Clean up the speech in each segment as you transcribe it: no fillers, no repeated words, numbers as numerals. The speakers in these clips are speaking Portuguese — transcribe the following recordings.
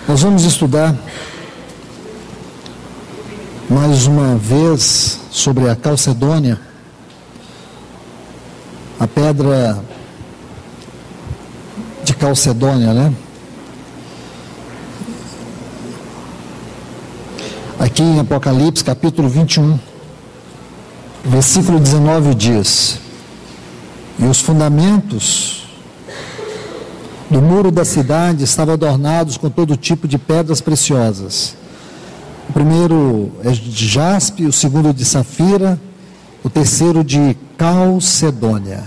Nós vamos estudar mais uma vez sobre a calcedônia, a pedra de Calcedônia, né? Aqui em Apocalipse, capítulo 21, versículo 19 diz: e os fundamentos do muro da cidade estavam adornados com todo tipo de pedras preciosas. O primeiro é de jaspe, o segundo de safira, o terceiro de calcedônia.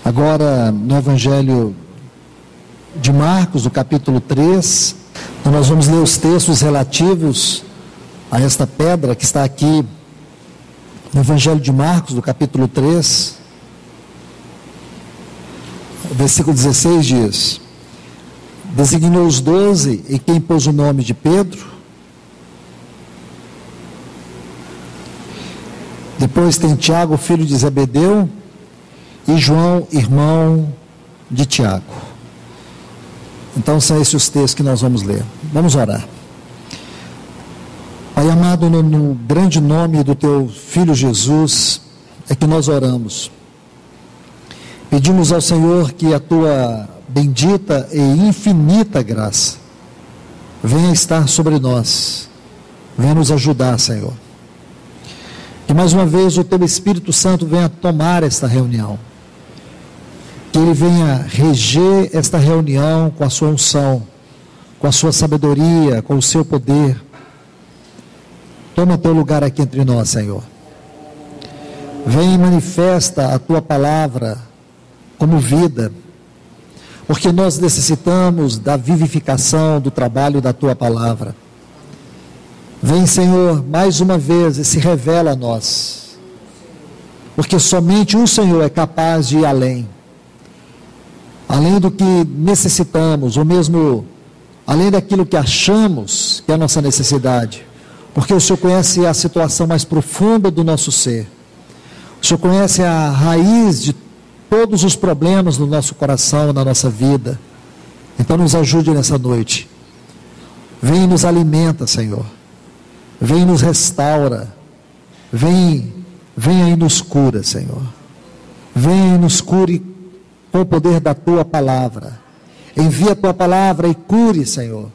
Agora, no Evangelho de Marcos, no capítulo 3, nós vamos ler os textos relativos a esta pedra que está aqui no Evangelho de Marcos, no capítulo 3. O versículo 16 diz: designou os 12 em quem pôs o nome de Pedro. Depois tem Tiago, filho de Zebedeu, e João, irmão de Tiago. Então são esses os textos que nós vamos ler. Vamos orar. Pai amado, no grande nome do teu Filho Jesus, é que nós oramos. Pedimos ao Senhor que a tua bendita e infinita graça venha estar sobre nós, venha nos ajudar, Senhor. Que mais uma vez o teu Espírito Santo venha tomar esta reunião, que ele venha reger esta reunião com a sua unção, com a sua sabedoria, com o seu poder. Toma teu lugar aqui entre nós, Senhor. Vem e manifesta a tua palavra como vida, porque nós necessitamos da vivificação do trabalho da tua palavra. Vem, Senhor, mais uma vez e se revela a nós, porque somente o Senhor é capaz de ir além do que necessitamos, ou mesmo além daquilo que achamos que é a nossa necessidade, porque o Senhor conhece a situação mais profunda do nosso ser, o Senhor conhece a raiz de todos os problemas no nosso coração, na nossa vida. Então nos ajude nessa noite. Vem e nos alimenta, Senhor. Vem e nos restaura. Vem e nos cura, Senhor. Vem e nos cure com o poder da tua palavra. Envia a tua palavra e cure, Senhor,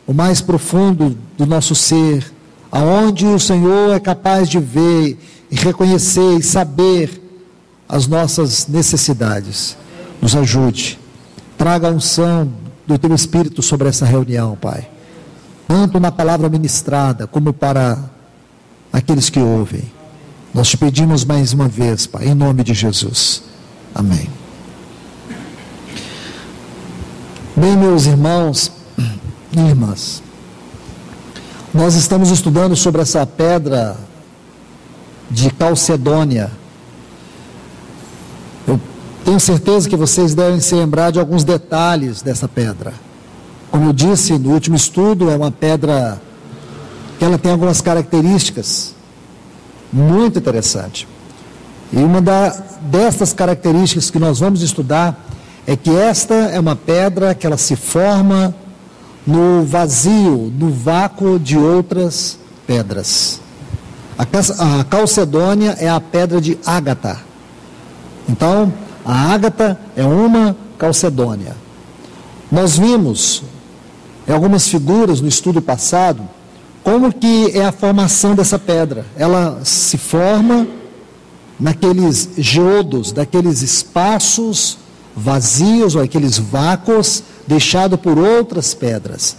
o mais profundo do nosso ser, aonde o Senhor é capaz de ver e reconhecer e saber as nossas necessidades. Nos ajude, traga a unção do teu Espírito sobre essa reunião, Pai, tanto na palavra ministrada como para aqueles que ouvem. Nós te pedimos mais uma vez, Pai, em nome de Jesus, amém. Bem, meus irmãos e irmãs, nós estamos estudando sobre essa pedra de Calcedônia. Tenho certeza que vocês devem se lembrar de alguns detalhes dessa pedra. Como eu disse no último estudo, é uma pedra que ela tem algumas características muito interessantes. E uma dessas características que nós vamos estudar é que esta é uma pedra que ela se forma no vazio, no vácuo de outras pedras. A calcedônia é a pedra de ágata. Então, a ágata é uma calcedônia. Nós vimos em algumas figuras no estudo passado como que é a formação dessa pedra. Ela se forma naqueles geodos, daqueles espaços vazios ou aqueles vácuos deixados por outras pedras.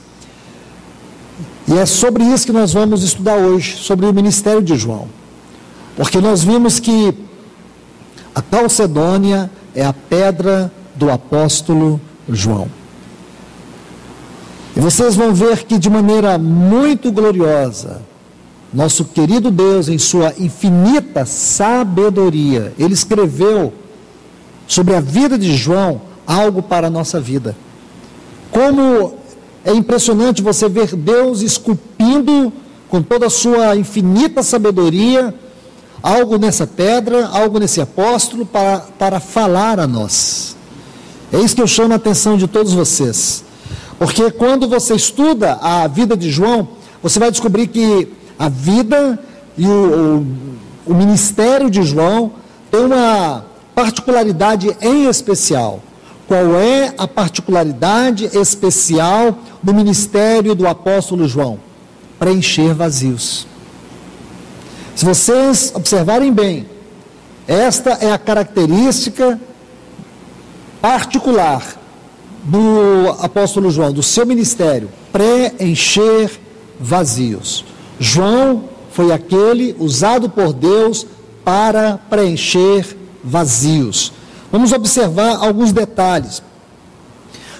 E é sobre isso que nós vamos estudar hoje, sobre o ministério de João. Porque nós vimos que a calcedônia é a pedra do apóstolo João. E vocês vão ver que de maneira muito gloriosa, nosso querido Deus, em sua infinita sabedoria, Ele escreveu sobre a vida de João algo para a nossa vida. Como é impressionante você ver Deus esculpindo com toda a sua infinita sabedoria algo nessa pedra, algo nesse apóstolo para falar a nós. É isso que eu chamo a atenção de todos vocês. Porque quando você estuda a vida de João, você vai descobrir que a vida e o ministério de João tem uma particularidade em especial. Qual é a particularidade especial do ministério do apóstolo João? Preencher vazios. Se vocês observarem bem, esta é a característica particular do apóstolo João, do seu ministério: preencher vazios. João foi aquele usado por Deus para preencher vazios. Vamos observar alguns detalhes,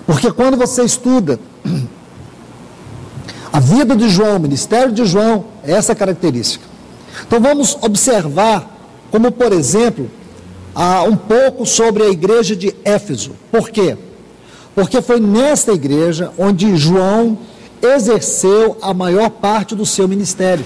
porque quando você estuda a vida de João, o ministério de João, é essa característica. Então vamos observar, como por exemplo, um pouco sobre a igreja de Éfeso. Por quê? Porque foi nesta igreja onde João exerceu a maior parte do seu ministério.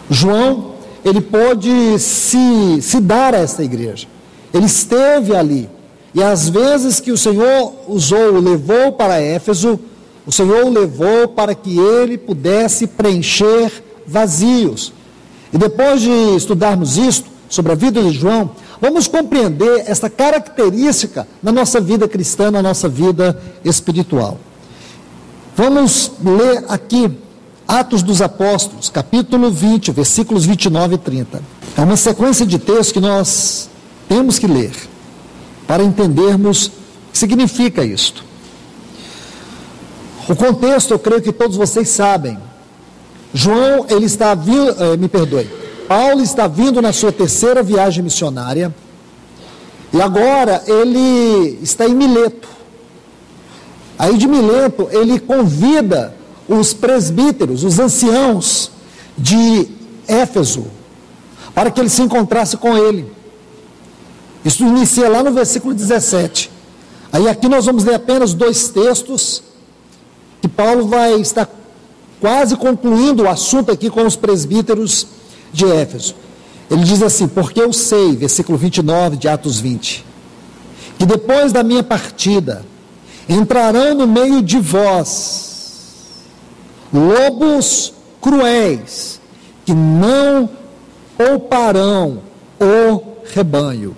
João, ele pôde se dar a esta igreja. Ele esteve ali. E às vezes que o Senhor o levou para Éfeso, o Senhor o levou para que ele pudesse preencher vazios. E depois de estudarmos isto, sobre a vida de João, vamos compreender essa característica na nossa vida cristã, na nossa vida espiritual. Vamos ler aqui Atos dos Apóstolos, capítulo 20, versículos 29 e 30. É uma sequência de textos que nós temos que ler para entendermos o que significa isto. O contexto, eu creio que todos vocês sabem. João, ele está vindo, Paulo está vindo na sua terceira viagem missionária, e agora ele está em Mileto. Aí de Mileto, ele convida os presbíteros, os anciãos de Éfeso, para que ele se encontrasse com ele. Isso inicia lá no versículo 17. Aí aqui nós vamos ler apenas 2 textos, que Paulo vai estar quase concluindo o assunto aqui com os presbíteros de Éfeso. Ele diz assim: porque eu sei, versículo 29 de Atos 20, que depois da minha partida entrarão no meio de vós lobos cruéis, que não pouparão o rebanho.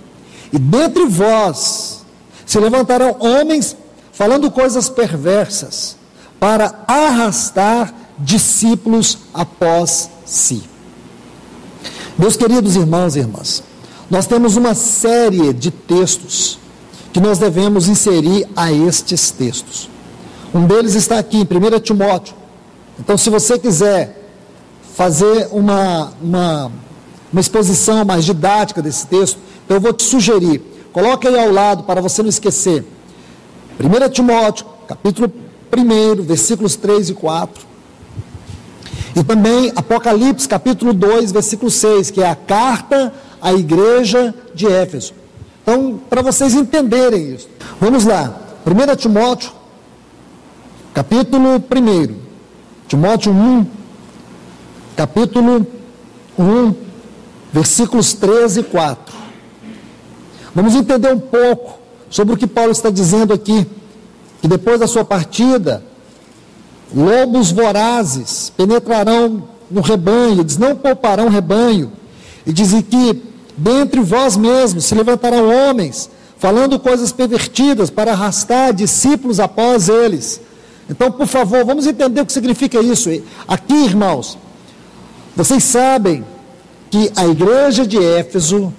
E dentre vós se levantarão homens falando coisas perversas, para arrastar discípulos após si. Meus queridos irmãos e irmãs, nós temos uma série de textos que nós devemos inserir a estes textos. Um deles está aqui em 1 Timóteo. Então, se você quiser fazer uma exposição mais didática desse texto, então eu vou te sugerir, coloque aí ao lado para você não esquecer. 1 Timóteo, capítulo 1, versículos 3 e 4. E também Apocalipse, capítulo 2, versículo 6, que é a carta à igreja de Éfeso. Então, para vocês entenderem isso, vamos lá. 1 Timóteo, capítulo 1. Timóteo 1, capítulo 1, versículos 13 e 4. Vamos entender um pouco sobre o que Paulo está dizendo aqui, que depois da sua partida, lobos vorazes penetrarão no rebanho, eles não pouparão o rebanho, e dizem que dentre vós mesmos se levantarão homens, falando coisas pervertidas para arrastar discípulos após eles. Então, por favor, vamos entender o que significa isso. Aqui, irmãos, vocês sabem que a igreja de Éfeso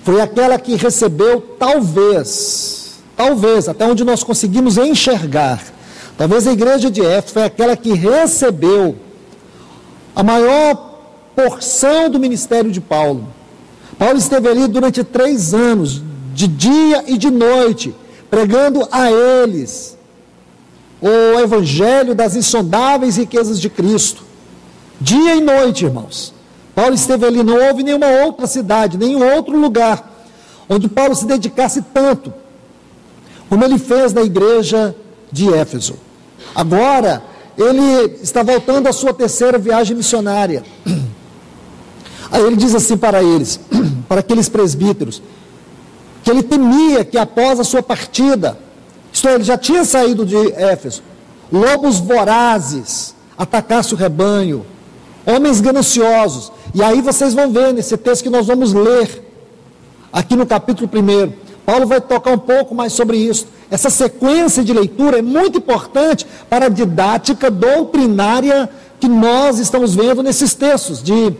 foi aquela que recebeu, talvez, até onde nós conseguimos enxergar, talvez a igreja de Éfeso foi aquela que recebeu a maior porção do ministério de Paulo. Paulo esteve ali durante 3 anos, de dia e de noite, pregando a eles o evangelho das insondáveis riquezas de Cristo. Dia e noite, irmãos. Paulo esteve ali, não houve nenhuma outra cidade, nenhum outro lugar onde Paulo se dedicasse tanto como ele fez na igreja de Éfeso. Agora, ele está voltando à sua terceira viagem missionária. Aí ele diz assim para eles, para aqueles presbíteros, que ele temia que após a sua partida, isto é, ele já tinha saído de Éfeso, lobos vorazes atacassem o rebanho, homens gananciosos. E aí vocês vão ver nesse texto que nós vamos ler, aqui no capítulo 1, Paulo vai tocar um pouco mais sobre isso. Essa sequência de leitura é muito importante para a didática doutrinária que nós estamos vendo nesses textos, de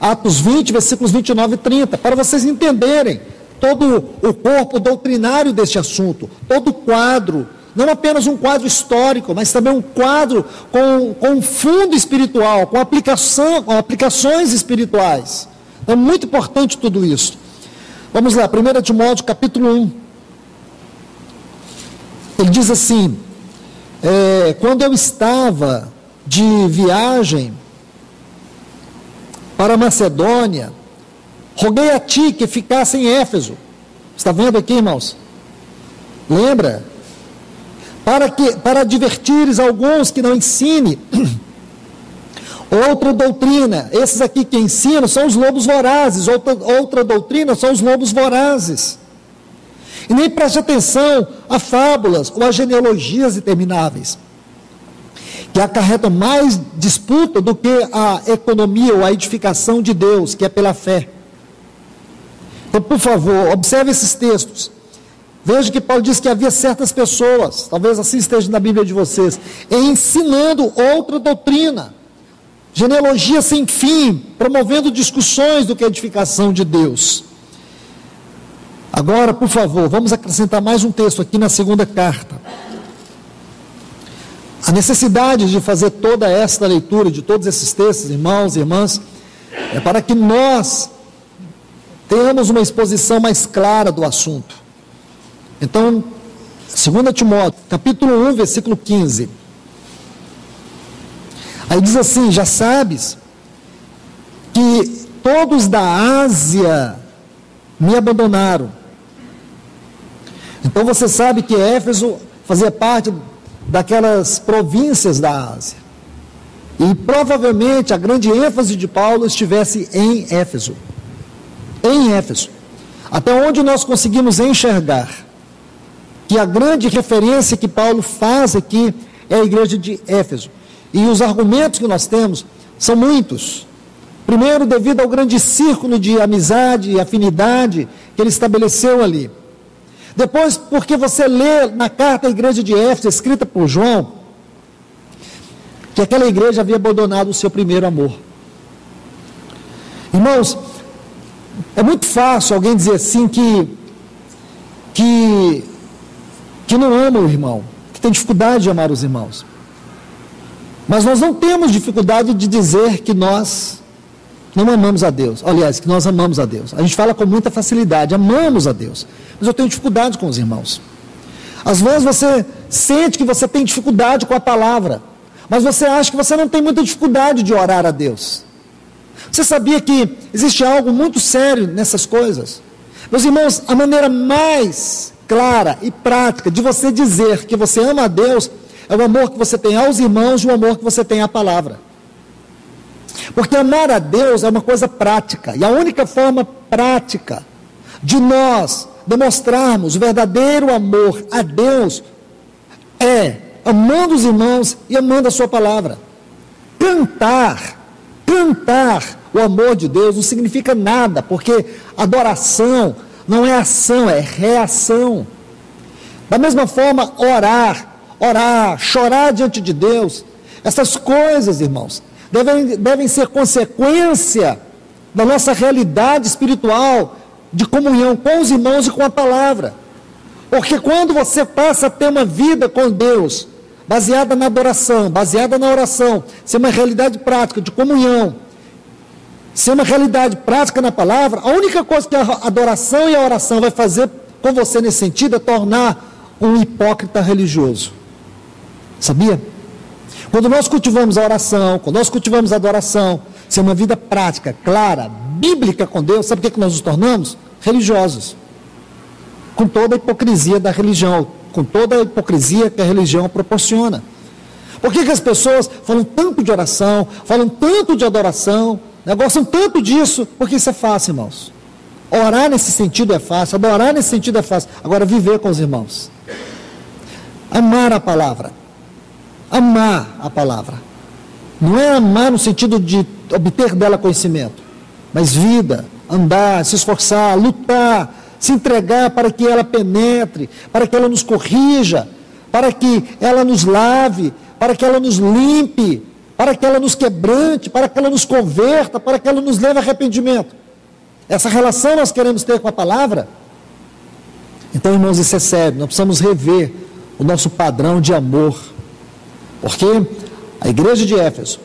Atos 20, versículos 29 e 30, para vocês entenderem todo o corpo doutrinário deste assunto, todo o quadro, não apenas um quadro histórico, mas também um quadro com um fundo espiritual, com aplicações espirituais. É muito importante tudo isso. Vamos lá, 1 Timóteo capítulo 1. Ele diz assim, quando eu estava de viagem para a Macedônia, roguei a ti que ficasse em Éfeso. Está vendo aqui, irmãos? Lembra? Para advertires alguns que não ensine outra doutrina. Esses aqui que ensinam são os lobos vorazes. Outra doutrina são os lobos vorazes. E nem preste atenção a fábulas ou a genealogias intermináveis, que acarretam mais disputa do que a economia ou a edificação de Deus, que é pela fé. Então, por favor, observe esses textos. Veja que Paulo diz que havia certas pessoas, talvez assim esteja na Bíblia de vocês, ensinando outra doutrina, genealogia sem fim, promovendo discussões do que a edificação de Deus. Agora, por favor, vamos acrescentar mais um texto aqui na segunda carta. A necessidade de fazer toda esta leitura de todos esses textos, irmãos e irmãs, é para que nós tenhamos uma exposição mais clara do assunto. Então, 2 Timóteo, capítulo 1, versículo 15. Aí diz assim, já sabes que todos da Ásia me abandonaram. Então você sabe que Éfeso fazia parte daquelas províncias da Ásia. E provavelmente a grande ênfase de Paulo estivesse em Éfeso. Em Éfeso. Até onde nós conseguimos enxergar que a grande referência que Paulo faz aqui é a igreja de Éfeso. E os argumentos que nós temos são muitos. Primeiro, devido ao grande círculo de amizade e afinidade que ele estabeleceu ali. Depois, porque você lê na carta à igreja de Éfeso, escrita por João, que aquela igreja havia abandonado o seu primeiro amor. Irmãos, é muito fácil alguém dizer assim que não ama o irmão, que tem dificuldade de amar os irmãos. Mas nós não temos dificuldade de dizer que nós não amamos a Deus. Aliás, que nós amamos a Deus. A gente fala com muita facilidade, amamos a Deus. Mas eu tenho dificuldade com os irmãos. Às vezes você sente que você tem dificuldade com a palavra, mas você acha que você não tem muita dificuldade de orar a Deus. Você sabia que existe algo muito sério nessas coisas? Meus irmãos, a maneira mais clara e prática de você dizer que você ama a Deus é o amor que você tem aos irmãos e o amor que você tem à palavra. Porque amar a Deus é uma coisa prática, e a única forma prática de nós demonstrarmos o verdadeiro amor a Deus é amando os irmãos e amando a sua palavra. Cantar o amor de Deus não significa nada, porque adoração não é ação, é reação. Da mesma forma, orar, chorar diante de Deus, essas coisas, irmãos, devem ser consequência da nossa realidade espiritual de comunhão com os irmãos e com a palavra. Porque quando você passa a ter uma vida com Deus, baseada na adoração, baseada na oração, ser uma realidade prática de comunhão, ser uma realidade prática na palavra, a única coisa que a adoração e a oração vai fazer com você nesse sentido é tornar um hipócrita religioso. Sabia? Quando nós cultivamos a oração, quando nós cultivamos a adoração, ser uma vida prática, clara, bíblica com Deus, sabe o que nós nos tornamos? Religiosos. Com toda a hipocrisia da religião, com toda a hipocrisia que a religião proporciona. Por que as pessoas falam tanto de oração, falam tanto de adoração, gostam tanto disso? Porque isso é fácil, irmãos. Orar nesse sentido é fácil, adorar nesse sentido é fácil. Agora, viver com os irmãos. Amar a palavra. amar a palavra. Não é amar no sentido de obter dela conhecimento, mas vida, andar, se esforçar, lutar, se entregar para que ela penetre, para que ela nos corrija, para que ela nos lave, para que ela nos limpe, para que ela nos quebrante, para que ela nos converta, para que ela nos leve a arrependimento. Essa relação nós queremos ter com a palavra. Então, irmãos, isso é sério, nós precisamos rever o nosso padrão de amor, porque a igreja de Éfeso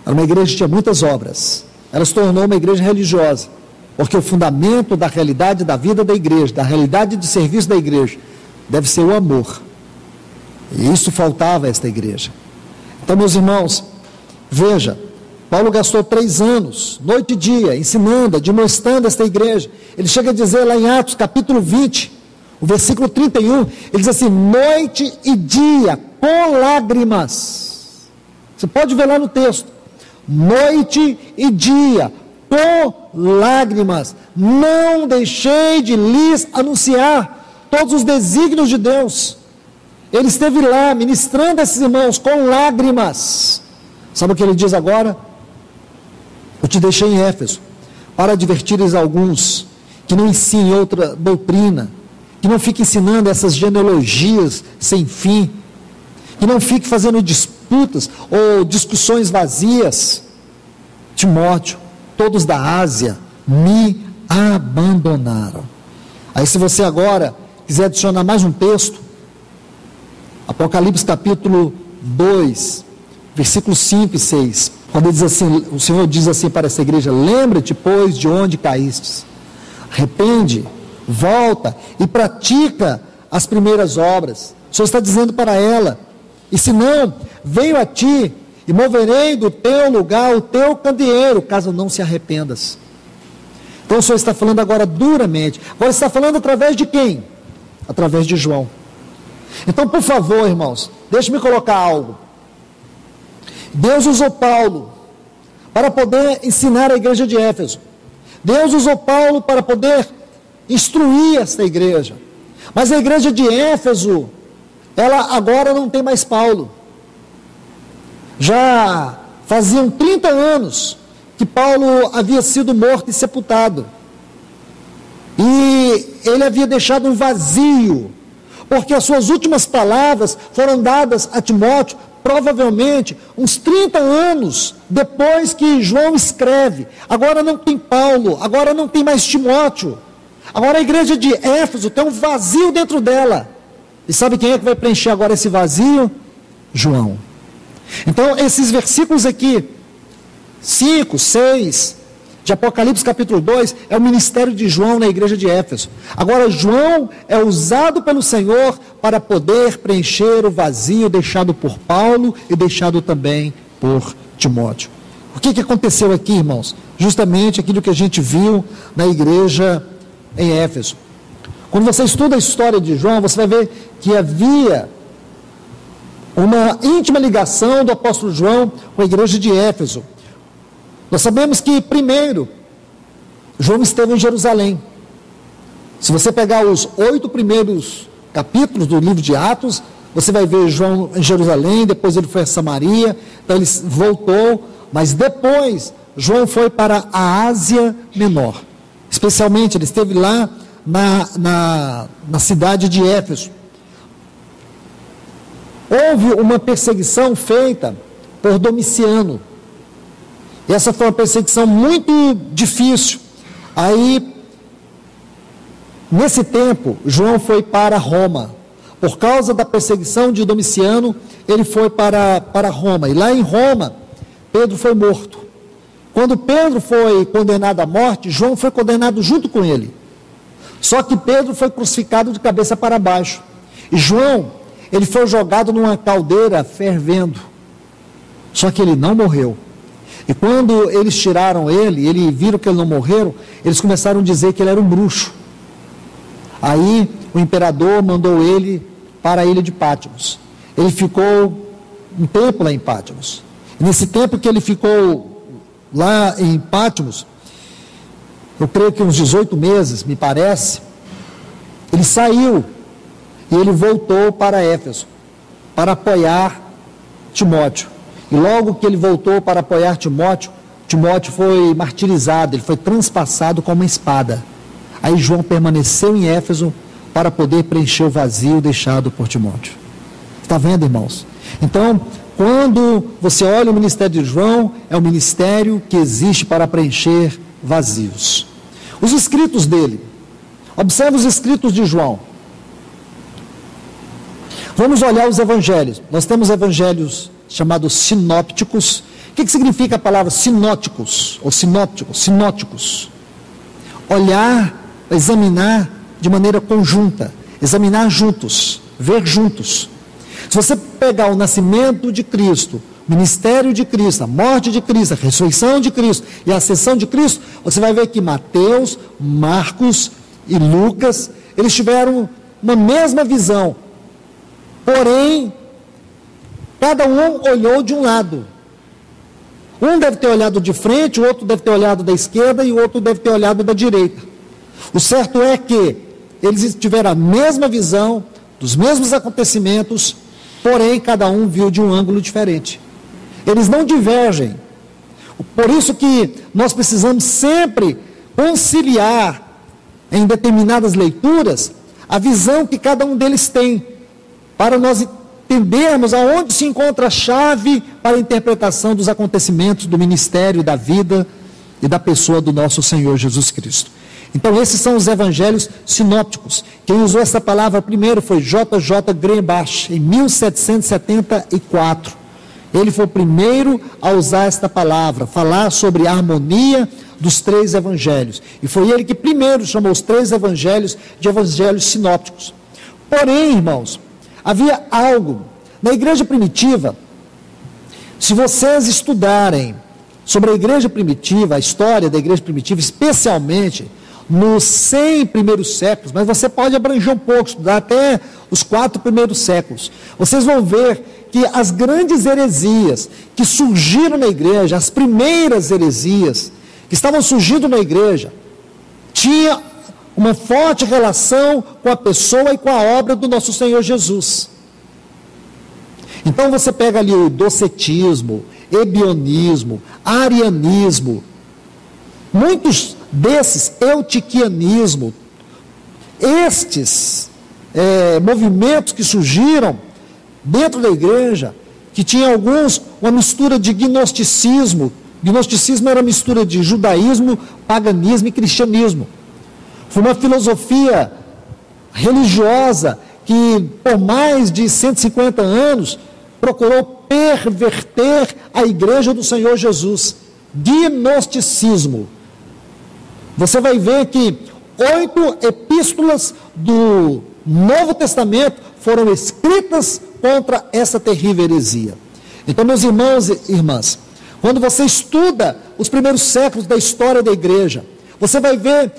era uma igreja que tinha muitas obras, ela se tornou uma igreja religiosa, porque o fundamento da realidade da vida da igreja, da realidade de serviço da igreja, deve ser o amor, e isso faltava a esta igreja. Então, meus irmãos, veja, Paulo gastou 3 anos, noite e dia, ensinando, admoestando esta igreja. Ele chega a dizer lá em Atos capítulo 20, o versículo 31, ele diz assim: noite e dia, com lágrimas. Você pode ver lá no texto, noite e dia, com lágrimas, não deixei de lhes anunciar todos os desígnios de Deus. Ele esteve lá ministrando a esses irmãos com lágrimas. Sabe o que ele diz agora? Eu te deixei em Éfeso para advertires alguns que não ensinem outra doutrina, que não fique ensinando essas genealogias sem fim, que não fique fazendo disputas ou discussões vazias. Timóteo, todos da Ásia me abandonaram. Aí, se você agora quiser adicionar mais um texto, Apocalipse capítulo 2, versículos 5 e 6, quando ele diz assim, o Senhor diz assim para essa igreja: lembra-te, pois, de onde caístes, arrepende, volta e pratica as primeiras obras. O Senhor está dizendo para ela: e se não, venho a ti e moverei do teu lugar o teu candeeiro, caso não se arrependas. Então o Senhor está falando agora duramente. Agora está falando através de quem? Através de João. Então, por favor, irmãos, deixe-me colocar algo. Deus usou Paulo para poder ensinar a igreja de Éfeso. Deus usou Paulo para poder instruir esta igreja. Mas a igreja de Éfeso, ela agora não tem mais Paulo. Já faziam 30 anos que Paulo havia sido morto e sepultado. E ele havia deixado um vazio, porque as suas últimas palavras foram dadas a Timóteo provavelmente uns 30 anos depois que João escreve. Agora não tem Paulo, agora não tem mais Timóteo. Agora a igreja de Éfeso tem um vazio dentro dela. E sabe quem é que vai preencher agora esse vazio? João. Então esses versículos aqui, 5, 6, de Apocalipse capítulo 2, é o ministério de João na igreja de Éfeso. Agora João é usado pelo Senhor para poder preencher o vazio deixado por Paulo e deixado também por Timóteo. O que aconteceu aqui, irmãos? Justamente aquilo que a gente viu na igreja em Éfeso. Quando você estuda a história de João, você vai ver que havia uma íntima ligação do apóstolo João com a igreja de Éfeso. Nós sabemos que, primeiro, João esteve em Jerusalém. Se você pegar os 8 primeiros capítulos do livro de Atos, você vai ver João em Jerusalém, depois ele foi a Samaria, então ele voltou, mas depois João foi para a Ásia Menor. Especialmente, ele esteve lá na cidade de Éfeso. Houve uma perseguição feita por Domiciano. E essa foi uma perseguição muito difícil. Aí, nesse tempo, João foi para Roma. Por causa da perseguição de Domiciano, ele foi para Roma. E lá em Roma, Pedro foi morto. Quando Pedro foi condenado à morte, João foi condenado junto com ele. Só que Pedro foi crucificado de cabeça para baixo. E João, ele foi jogado numa caldeira fervendo. Só que ele não morreu. E quando eles tiraram ele, e viram que ele não morreu, eles começaram a dizer que ele era um bruxo. Aí o imperador mandou ele para a ilha de Patmos. Ele ficou um tempo lá em Patmos. E nesse tempo que ele ficou lá em Patmos, eu creio que uns 18 meses, me parece, ele saiu e ele voltou para Éfeso, para apoiar Timóteo. E logo que ele voltou para apoiar Timóteo, Timóteo foi martirizado, ele foi transpassado com uma espada. Aí João permaneceu em Éfeso para poder preencher o vazio deixado por Timóteo. Está vendo, irmãos? Então, quando você olha o ministério de João, é um ministério que existe para preencher vazios. Os escritos dele, observe os escritos de João. Vamos olhar os evangelhos. Nós temos evangelhos chamados sinópticos. O que significa a palavra sinóticos? Ou sinóticos? Olhar, examinar de maneira conjunta, examinar juntos, ver juntos. Se você pegar o nascimento de Cristo, o ministério de Cristo, a morte de Cristo, a ressurreição de Cristo e a ascensão de Cristo, você vai ver que Mateus, Marcos e Lucas, eles tiveram uma mesma visão. Porém, cada um olhou de um lado. Um deve ter olhado de frente, o outro deve ter olhado da esquerda e o outro deve ter olhado da direita. O certo é que eles tiveram a mesma visão, dos mesmos acontecimentos, porém cada um viu de um ângulo diferente. Eles não divergem. Por isso que nós precisamos sempre conciliar em determinadas leituras a visão que cada um deles tem, para nós entendermos aonde se encontra a chave para a interpretação dos acontecimentos do ministério, da vida e da pessoa do nosso Senhor Jesus Cristo. Então esses são os evangelhos sinópticos. Quem usou essa palavra primeiro foi J.J. Greenbach, em 1774. Ele foi o primeiro a usar esta palavra, falar sobre a harmonia dos três evangelhos. E foi ele que primeiro chamou os três evangelhos de evangelhos sinópticos. Porém, irmãos, havia algo na igreja primitiva. Se vocês estudarem sobre a igreja primitiva, a história da igreja primitiva, especialmente nos 100 primeiros séculos, mas você pode abranger um pouco, estudar até os 4 primeiros séculos, vocês vão ver que as grandes heresias que surgiram na igreja, as primeiras heresias que estavam surgindo na igreja, tinha uma forte relação com a pessoa e com a obra do nosso Senhor Jesus. Então você pega ali o docetismo, ebionismo, arianismo, muitos desses, eutiquianismo, estes movimentos que surgiram dentro da igreja, que tinha alguns uma mistura de gnosticismo. Gnosticismo era uma mistura de judaísmo, paganismo e cristianismo. Foi uma filosofia religiosa que por mais de 150 anos procurou perverter a igreja do Senhor Jesus. Gnosticismo. Você vai ver que 8 epístolas do Novo Testamento foram escritas contra essa terrível heresia. Então, meus irmãos e irmãs, quando você estuda os primeiros séculos da história da igreja, você vai ver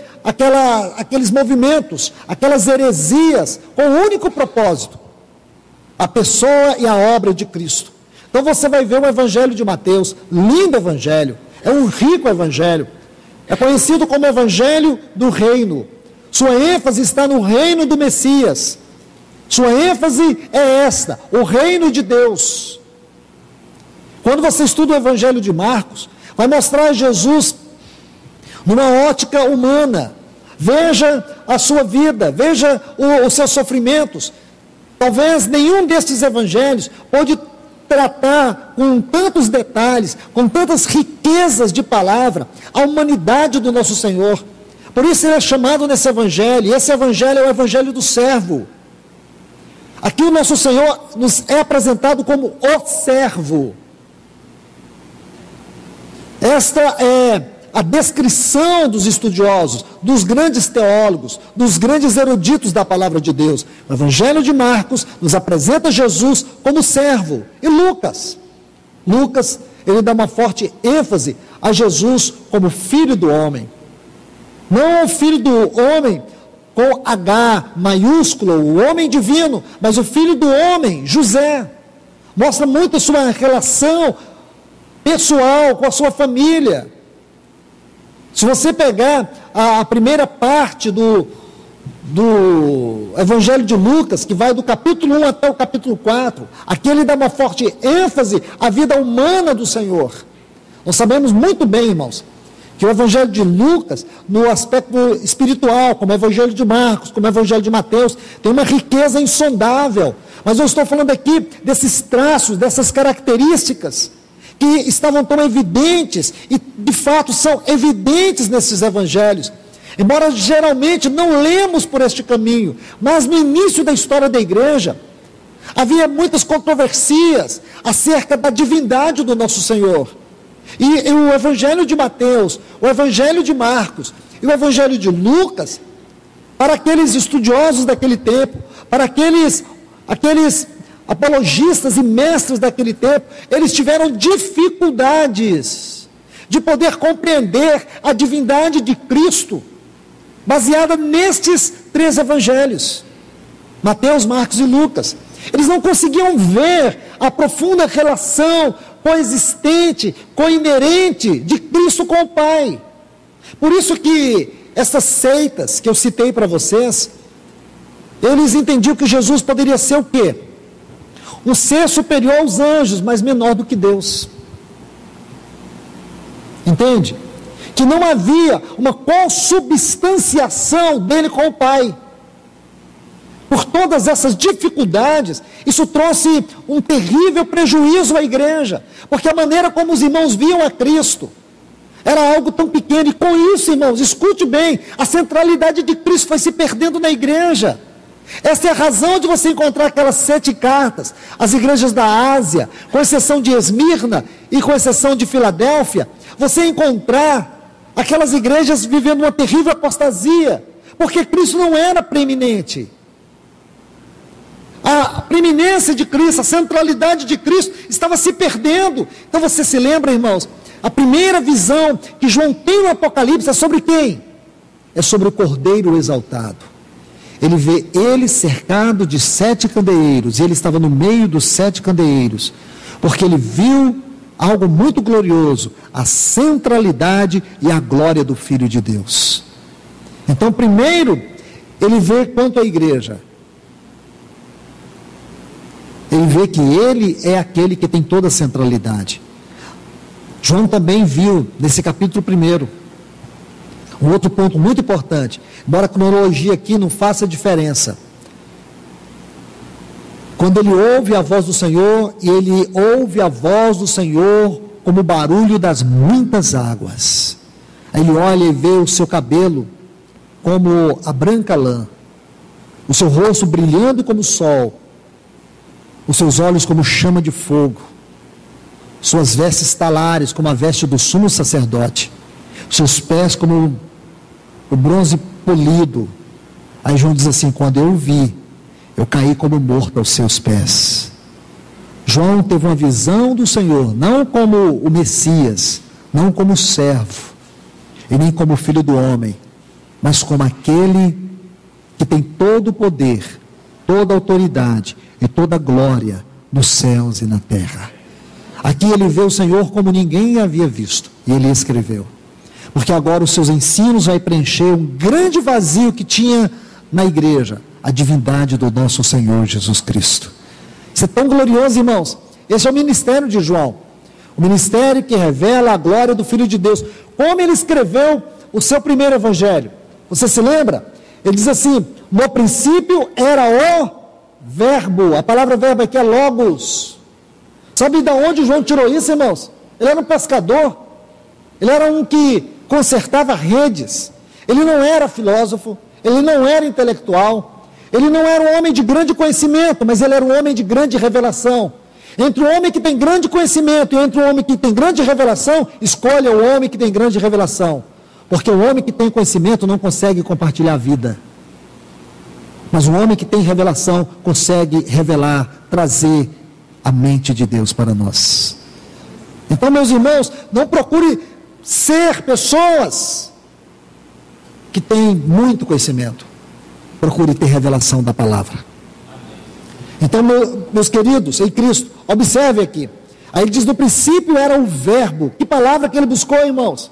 aqueles movimentos, aquelas heresias, com o único propósito: a pessoa e a obra de Cristo. Então você vai ver o Evangelho de Mateus, lindo evangelho, é um rico evangelho, é conhecido como Evangelho do Reino. Sua ênfase está no reino do Messias. Sua ênfase é esta, o reino de Deus. Quando você estuda o Evangelho de Marcos, vai mostrar Jesus numa ótica humana. Veja a sua vida, veja os seus sofrimentos. Talvez nenhum destes evangelhos pode tratar com tantos detalhes, com tantas riquezas de palavra, a humanidade do nosso Senhor. Por isso ele é chamado nesse evangelho, e esse evangelho é o evangelho do servo. Aqui o nosso Senhor nos é apresentado como o servo. Esta é a descrição dos estudiosos, dos grandes teólogos, dos grandes eruditos da palavra de Deus. O Evangelho de Marcos nos apresenta Jesus como servo. E Lucas, ele dá uma forte ênfase a Jesus como filho do homem. Não o filho do homem com H maiúsculo, o homem divino, mas o filho do homem, José. Mostra muito a sua relação pessoal com a sua família. Se você pegar a primeira parte do do Evangelho de Lucas, que vai do capítulo 1 até o capítulo 4, aqui ele dá uma forte ênfase à vida humana do Senhor. Nós sabemos muito bem, irmãos, que o Evangelho de Lucas, no aspecto espiritual, como o Evangelho de Marcos, como o Evangelho de Mateus, tem uma riqueza insondável. Mas eu estou falando aqui desses traços, dessas características que estavam tão evidentes, e de fato são evidentes nesses evangelhos. Embora geralmente não lemos por este caminho, mas no início da história da igreja, havia muitas controversias acerca da divindade do nosso Senhor. E o Evangelho de Mateus, o Evangelho de Marcos e o Evangelho de Lucas, para aqueles estudiosos daquele tempo, para aqueles apologistas e mestres daquele tempo, eles tiveram dificuldades de poder compreender a divindade de Cristo, baseada nestes 3 evangelhos, Mateus, Marcos e Lucas. Eles não conseguiam ver a profunda relação coexistente, coinerente de Cristo com o Pai. Por isso que essas seitas que eu citei para vocês, eles entendiam que Jesus poderia ser o quê? Um ser superior aos anjos, mas menor do que Deus. Entende? Que não havia uma consubstanciação dele com o Pai. Por todas essas dificuldades, isso trouxe um terrível prejuízo à igreja, porque a maneira como os irmãos viam a Cristo era algo tão pequeno, e com isso, irmãos, escute bem, a centralidade de Cristo foi se perdendo na igreja. Essa é a razão de você encontrar aquelas 7 cartas, as igrejas da Ásia, com exceção de Esmirna e com exceção de Filadélfia, você encontrar aquelas igrejas vivendo uma terrível apostasia, porque Cristo não era preeminente. A preeminência de Cristo, a centralidade de Cristo estava se perdendo. Então você se lembra, irmãos, a primeira visão que João tem no Apocalipse é sobre quem? É sobre o Cordeiro exaltado. Ele vê ele cercado de 7 candeeiros, e ele estava no meio dos 7 candeeiros, porque ele viu algo muito glorioso, a centralidade e a glória do Filho de Deus. Então, primeiro, ele vê quanto à igreja. Ele vê que ele é aquele que tem toda a centralidade. João também viu, nesse capítulo 1, um outro ponto muito importante, embora a cronologia aqui não faça diferença. Quando ele ouve a voz do Senhor, e ele ouve a voz do Senhor como o barulho das muitas águas. Aí ele olha e vê o seu cabelo como a branca lã, o seu rosto brilhando como o sol, os seus olhos como chama de fogo, suas vestes talares como a veste do sumo sacerdote, seus pés como o bronze polido. Aí João diz assim: quando eu o vi, eu caí como morto aos seus pés. João teve uma visão do Senhor, não como o Messias, não como o servo, e nem como o filho do homem, mas como aquele que tem todo o poder, toda a autoridade e toda a glória nos céus e na terra. Aqui ele vê o Senhor como ninguém havia visto, e ele escreveu, porque agora os seus ensinos vai preencher um grande vazio que tinha na igreja, a divindade do nosso Senhor Jesus Cristo. Isso é tão glorioso, irmãos. Esse é o ministério de João, o ministério que revela a glória do Filho de Deus. Como ele escreveu o seu primeiro evangelho? Você se lembra? Ele diz assim: no princípio era o Verbo. A palavra verbo aqui é logos. Sabe de onde João tirou isso, irmãos? Ele era um pescador, ele era um que consertava redes, ele não era filósofo, ele não era intelectual, ele não era um homem de grande conhecimento, mas ele era um homem de grande revelação. Entre o homem que tem grande conhecimento e entre o homem que tem grande revelação, escolha o homem que tem grande revelação, porque o homem que tem conhecimento não consegue compartilhar a vida, mas o homem que tem revelação consegue revelar, trazer a mente de Deus para nós. Então, meus irmãos, não procure ser pessoas que têm muito conhecimento, procure ter revelação da palavra. Então, meus queridos, em Cristo, observe aqui, aí ele diz: no princípio era o verbo. Que palavra que ele buscou, irmãos?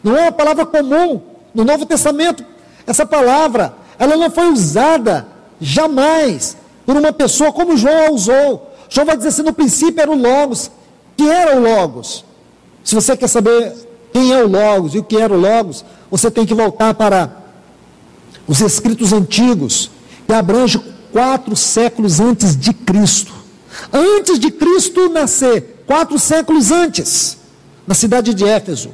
Não é uma palavra comum no Novo Testamento. Essa palavra ela não foi usada jamais por uma pessoa como João a usou. João vai dizer assim, no princípio era o Logos. Que era o Logos? Se você quer saber quem é o Logos e o que era o Logos, você tem que voltar para os escritos antigos, que abrangem 4 séculos antes de Cristo. Antes de Cristo nascer, 4 séculos antes, na cidade de Éfeso,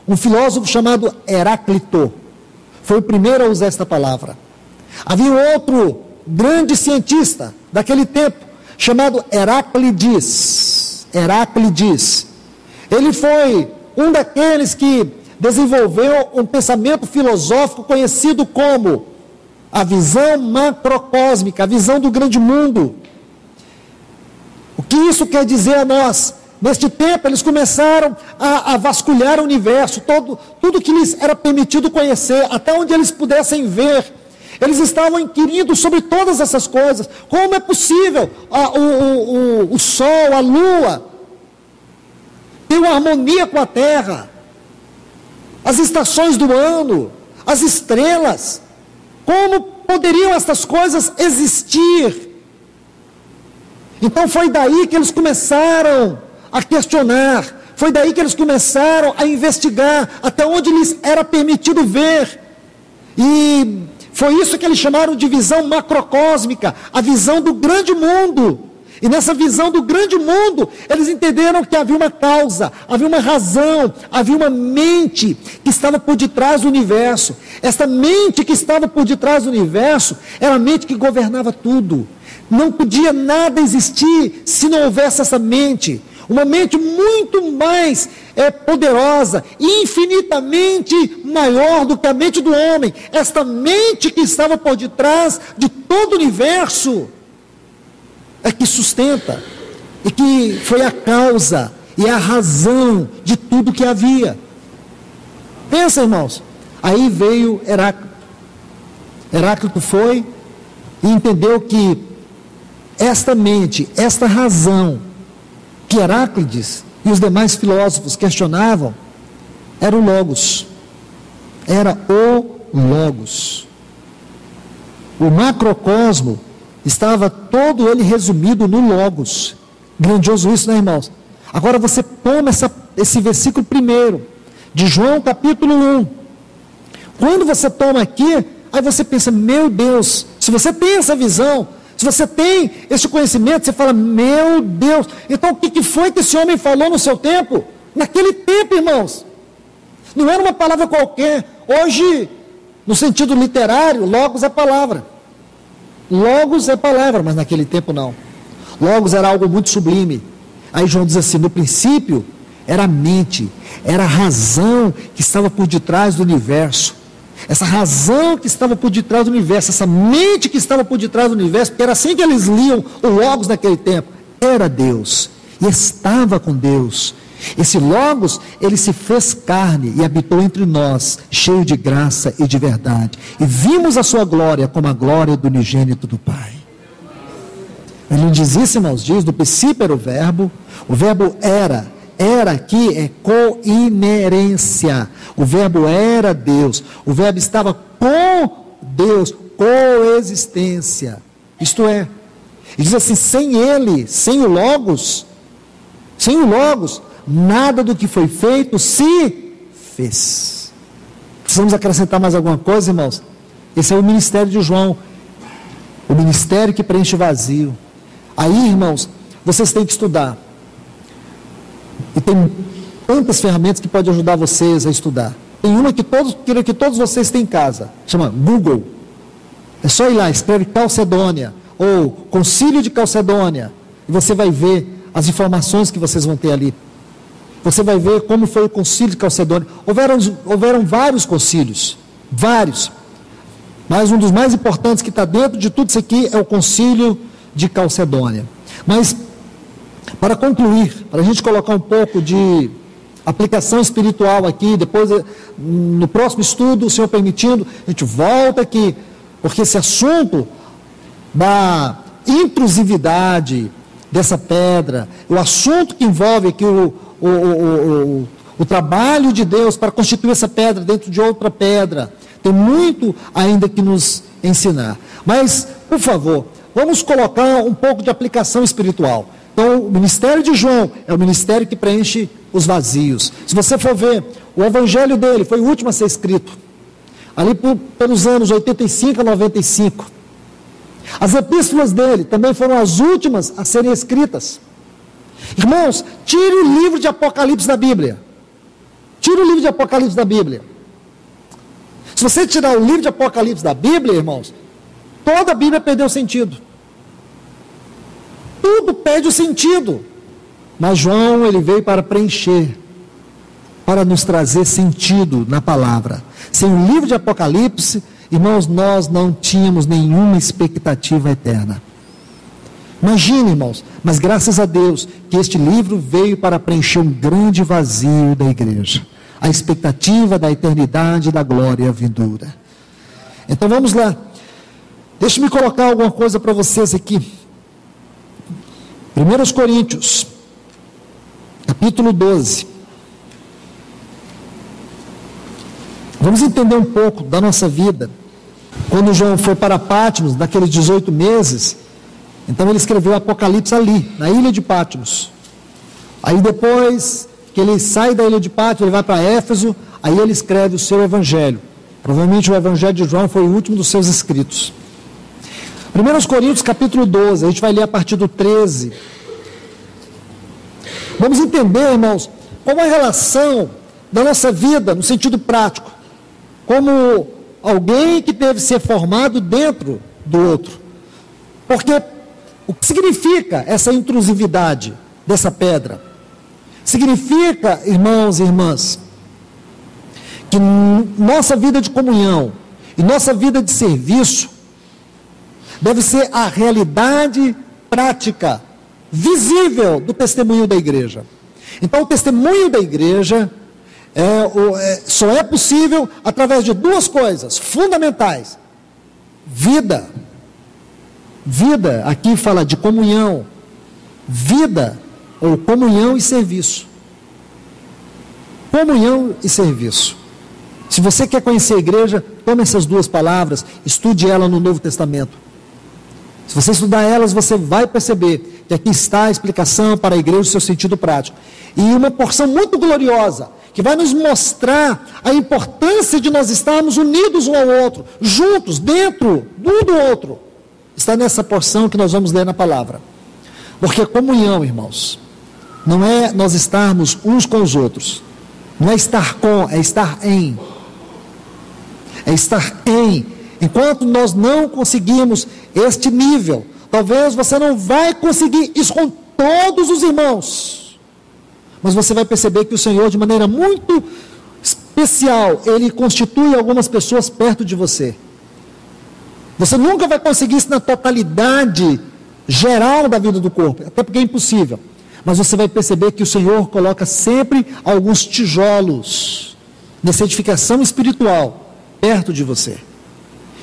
um filósofo chamado Heráclito foi o primeiro a usar esta palavra. Havia outro grande cientista daquele tempo, chamado Heráclides. Ele foi um daqueles que desenvolveu um pensamento filosófico conhecido como a visão macrocósmica, a visão do grande mundo. O que isso quer dizer a nós? Neste tempo eles começaram a vasculhar o universo, tudo que lhes era permitido conhecer, até onde eles pudessem ver. Eles estavam inquirindo sobre todas essas coisas. Como é possível o Sol, a Lua, ter uma harmonia com a Terra? As estações do ano, as estrelas, como poderiam essas coisas existir? Então foi daí que eles começaram a questionar, foi daí que eles começaram a investigar, até onde lhes era permitido ver. E foi isso que eles chamaram de visão macrocósmica, a visão do grande mundo. E nessa visão do grande mundo, eles entenderam que havia uma causa, havia uma razão, havia uma mente que estava por detrás do universo. Esta mente que estava por detrás do universo era a mente que governava tudo. Não podia nada existir se não houvesse essa mente. Uma mente muito mais poderosa, infinitamente maior do que a mente do homem. Esta mente que estava por detrás de todo o universo é que sustenta, e que foi a causa e a razão de tudo que havia. Pensa, irmãos, aí veio Heráclito. Heráclito foi e entendeu que esta mente, esta razão que Heráclides e os demais filósofos questionavam, era o Logos. Era o Logos. O macrocosmo estava todo ele resumido no Logos. Grandioso isso, né, irmãos? Agora você toma esse versículo primeiro, de João capítulo 1. Quando você toma aqui, aí você pensa, meu Deus, se você tem essa visão, se você tem esse conhecimento, você fala, meu Deus, então o que foi que esse homem falou no seu tempo? Naquele tempo, irmãos, não era uma palavra qualquer. Hoje, no sentido literário, Logos é palavra. Logos é palavra, mas naquele tempo não. Logos era algo muito sublime. Aí João diz assim, no princípio era a mente, era a razão que estava por detrás do universo. Essa razão que estava por detrás do universo, essa mente que estava por detrás do universo, porque era assim que eles liam o Logos naquele tempo, era Deus, e estava com Deus. Esse Logos, ele se fez carne e habitou entre nós, cheio de graça e de verdade. E vimos a sua glória como a glória do unigênito do Pai. Ele não diz isso, irmãos, diz, do princípio era o verbo era aqui é coinerência, o verbo era Deus, o verbo estava com Deus, coexistência, isto é, e diz assim, sem ele, sem o Logos, nada do que foi feito se fez. Precisamos acrescentar mais alguma coisa, irmãos? Esse é o ministério de João, o ministério que preenche o vazio. Aí, irmãos, vocês têm que estudar. E tem tantas ferramentas que podem ajudar vocês a estudar. Tem uma que todos vocês têm em casa, chama Google. É só ir lá, escreve Calcedônia, ou Concílio de Calcedônia, e você vai ver as informações que vocês vão ter ali. Você vai ver como foi o Concílio de Calcedônia. Houveram vários concílios, vários. Mas um dos mais importantes que está dentro de tudo isso aqui é o Concílio de Calcedônia. Mas, para concluir, para a gente colocar um pouco de aplicação espiritual aqui, depois, no próximo estudo, o Senhor permitindo, a gente volta aqui, porque esse assunto da intrusividade dessa pedra, o assunto que envolve aqui o trabalho de Deus para constituir essa pedra dentro de outra pedra, tem muito ainda que nos ensinar. Mas, por favor, vamos colocar um pouco de aplicação espiritual. Então, o ministério de João é o ministério que preenche os vazios. Se você for ver, o evangelho dele foi o último a ser escrito, ali pelos anos 85 a 95. As epístolas dele também foram as últimas a serem escritas. Irmãos, tire o livro de Apocalipse da Bíblia. Tire o livro de Apocalipse da Bíblia. Se você tirar o livro de Apocalipse da Bíblia, irmãos, toda a Bíblia perdeu sentido. Tudo perde o sentido. Mas João, ele veio para preencher, para nos trazer sentido na palavra. Sem o livro de Apocalipse, irmãos, nós não tínhamos nenhuma expectativa eterna. Imagine, irmãos, mas graças a Deus que este livro veio para preencher um grande vazio da igreja. A expectativa da eternidade e da glória vindoura. Então vamos lá. Deixe-me colocar alguma coisa para vocês aqui. 1 Coríntios, capítulo 12. Vamos entender um pouco da nossa vida. Quando João foi para Patmos, naqueles 18 meses, então ele escreveu o Apocalipse ali, na ilha de Patmos. Aí depois que ele sai da ilha de Patmos, ele vai para Éfeso, aí ele escreve o seu evangelho. Provavelmente o evangelho de João foi o último dos seus escritos. 1 Coríntios capítulo 12, a gente vai ler a partir do 13. Vamos entender, irmãos, como a relação da nossa vida, no sentido prático, como alguém que deve ser formado dentro do outro. Porque o que significa essa intrusividade dessa pedra? Significa, irmãos e irmãs, que nossa vida de comunhão e nossa vida de serviço deve ser a realidade prática, visível do testemunho da igreja. Então o testemunho da igreja só é possível através de duas coisas fundamentais: vida, aqui fala de comunhão, vida ou comunhão e serviço. Comunhão e serviço. Se você quer conhecer a igreja, tome essas duas palavras, estude ela no Novo Testamento. Se você estudar elas, você vai perceber que aqui está a explicação para a igreja no seu sentido prático. E uma porção muito gloriosa, que vai nos mostrar a importância de nós estarmos unidos um ao outro, juntos, dentro um do outro, está nessa porção que nós vamos ler na palavra. Porque comunhão, irmãos, não é nós estarmos uns com os outros, não é estar com, é estar em. É estar em. Enquanto nós não conseguimos este nível, talvez você não vai conseguir isso com todos os irmãos, mas você vai perceber que o Senhor, de maneira muito especial, Ele constitui algumas pessoas perto de você. Você nunca vai conseguir isso na totalidade geral da vida do corpo, até porque é impossível, mas você vai perceber que o Senhor coloca sempre alguns tijolos nessa edificação espiritual perto de você.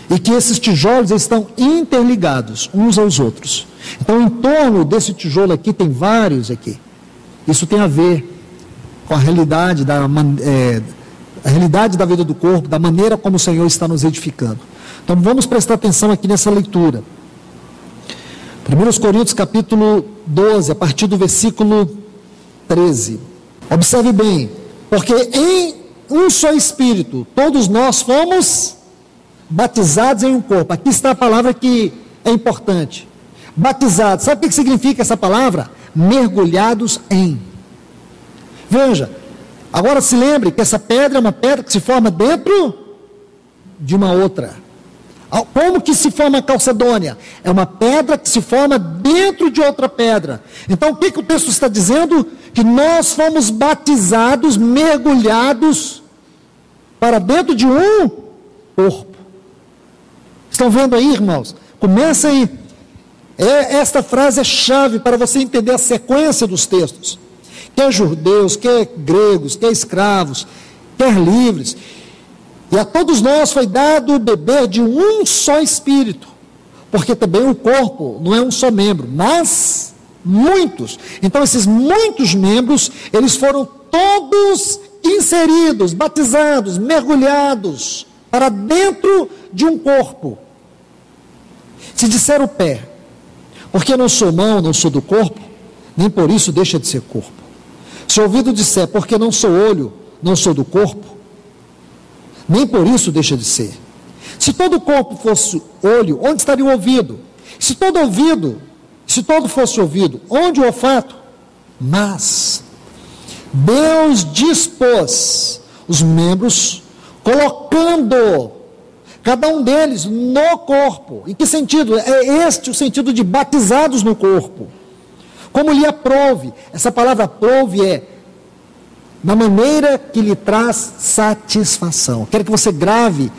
E que esses tijolos estão interligados uns aos outros. Então, em torno desse tijolo aqui, tem vários aqui. Isso tem a ver com a realidade da vida do corpo, da maneira como o Senhor está nos edificando. Então, vamos prestar atenção aqui nessa leitura. 1 Coríntios capítulo 12, a partir do versículo 13. Observe bem, porque em um só Espírito, todos nós fomos batizados em um corpo. Aqui está a palavra que é importante. Batizados. Sabe o que significa essa palavra? Mergulhados em. Veja, agora se lembre que essa pedra é uma pedra que se forma dentro de uma outra. Como que se forma a calcedônia? É uma pedra que se forma dentro de outra pedra. Então o que o texto está dizendo? Que nós fomos batizados, mergulhados para dentro de um corpo. Estão vendo aí, irmãos? Começa aí. Esta frase é chave para você entender a sequência dos textos. Quer judeus, quer gregos, quer escravos, quer livres. E a todos nós foi dado beber de um só Espírito. Porque também o corpo não é um só membro, mas muitos. Então esses muitos membros, eles foram todos inseridos, batizados, mergulhados para dentro de um corpo. Se disser o pé, porque não sou mão, não sou do corpo, nem por isso deixa de ser corpo. Se o ouvido disser, porque não sou olho, não sou do corpo, nem por isso deixa de ser. Se todo o corpo fosse olho, onde estaria o ouvido? Se todo fosse ouvido, onde o olfato? Mas Deus dispôs os membros, colocando cada um deles no corpo. Em que sentido? É este o sentido de batizados no corpo. Como lhe aprouve. Essa palavra aprouve é na maneira que lhe traz satisfação. Quero que você grave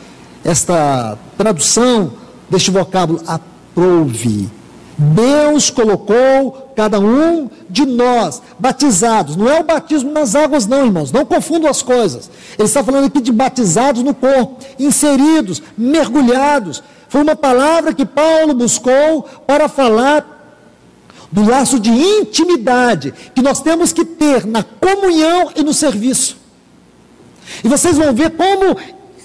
esta tradução deste vocábulo, aprouve. Deus colocou cada um de nós batizados. Não é o batismo nas águas não, irmãos, não confundam as coisas. Ele está falando aqui de batizados no corpo, inseridos, mergulhados. Foi uma palavra que Paulo buscou para falar do laço de intimidade que nós temos que ter na comunhão e no serviço. E vocês vão ver como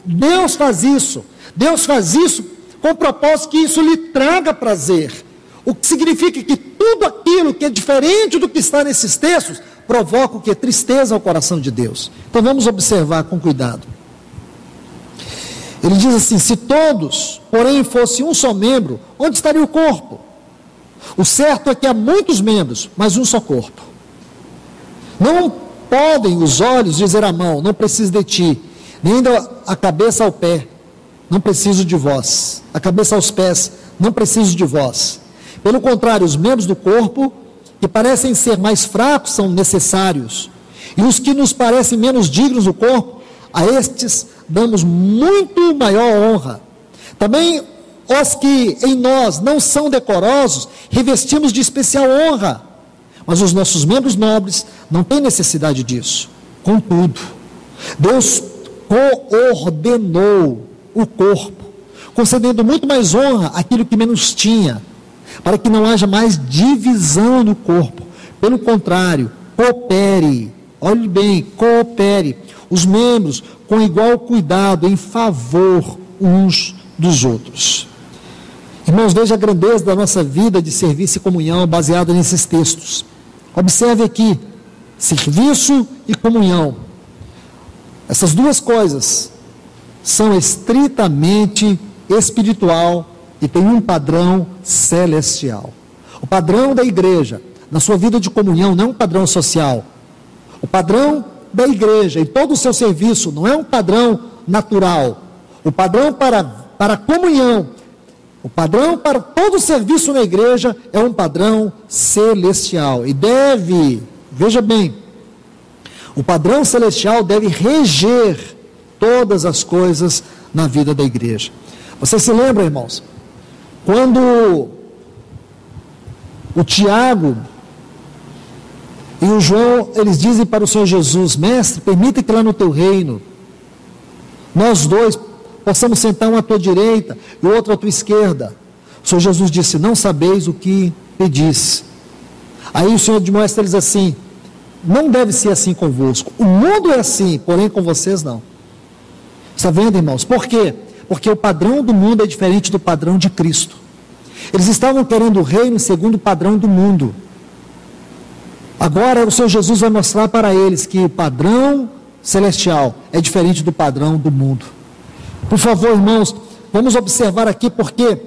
Deus faz isso. Deus faz isso com o propósito que isso lhe traga prazer. O que significa que tudo aquilo que é diferente do que está nesses textos provoca o que? Tristeza ao coração de Deus. Então vamos observar com cuidado. Ele diz assim: se todos, porém, fosse um só membro, onde estaria o corpo? O certo é que há muitos membros, mas um só corpo. Não podem os olhos dizer à mão, não preciso de ti, nem a cabeça ao pé, não preciso de vós. A cabeça aos pés, não preciso de vós. Pelo contrário, os membros do corpo, que parecem ser mais fracos, são necessários. E os que nos parecem menos dignos do corpo, a estes damos muito maior honra. Também os que em nós não são decorosos, revestimos de especial honra. Mas os nossos membros nobres não têm necessidade disso. Contudo, Deus coordenou o corpo, concedendo muito mais honra àquilo que menos tinha, para que não haja mais divisão no corpo. Pelo contrário, coopere, olhe bem, coopere os membros com igual cuidado em favor uns dos outros. Irmãos, veja a grandeza da nossa vida de serviço e comunhão baseada nesses textos. Observe aqui, serviço e comunhão. Essas duas coisas são estritamente espiritual e tem um padrão celestial. O padrão da igreja, na sua vida de comunhão, não é um padrão social. O padrão da igreja, em todo o seu serviço, não é um padrão natural. O padrão para a comunhão, o padrão para todo o serviço na igreja é um padrão celestial. E deve, veja bem, o padrão celestial deve reger todas as coisas na vida da igreja. Você se lembra, irmãos, quando o Tiago e o João, eles dizem para o Senhor Jesus: Mestre, permita que lá no teu reino, nós dois possamos sentar um à tua direita e o outro à tua esquerda. O Senhor Jesus disse: não sabeis o que pedis. Aí o Senhor admoesta-lhes assim: não deve ser assim convosco. O mundo é assim, porém com vocês não. Está vendo, irmãos? Por quê? Porque o padrão do mundo é diferente do padrão de Cristo. Eles estavam querendo o reino segundo o padrão do mundo. Agora o Senhor Jesus vai mostrar para eles que o padrão celestial é diferente do padrão do mundo. Por favor, irmãos, vamos observar aqui, porque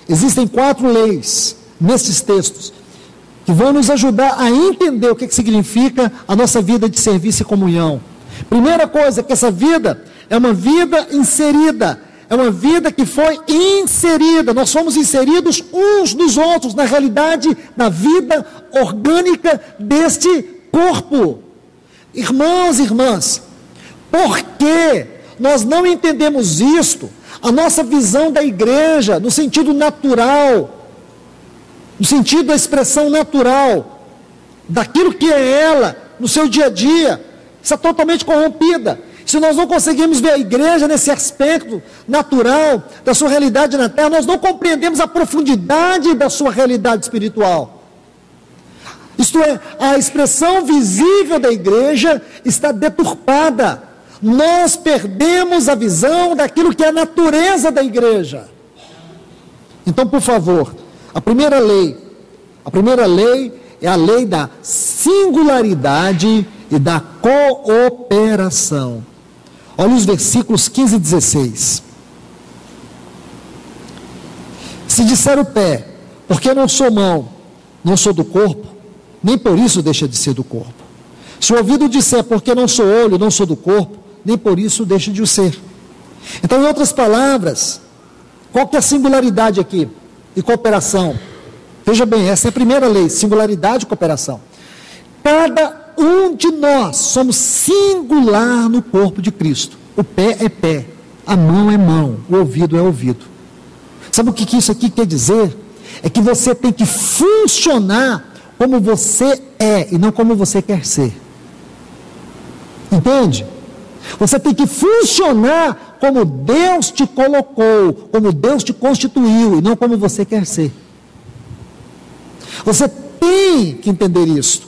existem 4 leis nesses textos que vão nos ajudar a entender o que significa a nossa vida de serviço e comunhão. Primeira coisa, que essa vida é uma vida inserida, é uma vida que foi inserida. Nós somos inseridos uns nos outros, na realidade, na vida orgânica deste corpo. Irmãos e irmãs, por que nós não entendemos isto? A nossa visão da igreja, no sentido natural, no sentido da expressão natural, daquilo que é ela, no seu dia a dia, está totalmente corrompida. Se nós não conseguimos ver a igreja nesse aspecto natural da sua realidade na terra, nós não compreendemos a profundidade da sua realidade espiritual. Isto é, a expressão visível da igreja está deturpada. Nós perdemos a visão daquilo que é a natureza da igreja. Então, por favor, a primeira lei é a lei da singularidade e da cooperação. Olha os versículos 15 e 16. Se disser o pé, porque não sou mão, não sou do corpo, nem por isso deixa de ser do corpo. Se o ouvido disser, porque não sou olho, não sou do corpo, nem por isso deixa de o ser. Então, em outras palavras, qual que é a singularidade aqui? E cooperação. Veja bem, essa é a primeira lei, singularidade e cooperação. Cada um de nós somos singular no corpo de Cristo. O pé é pé, a mão é mão, o ouvido é ouvido. Sabe o que isso aqui quer dizer? É que você tem que funcionar como você é e não como você quer ser. Entende? Você tem que funcionar como Deus te colocou, como Deus te constituiu e não como você quer ser. Você tem que entender isso.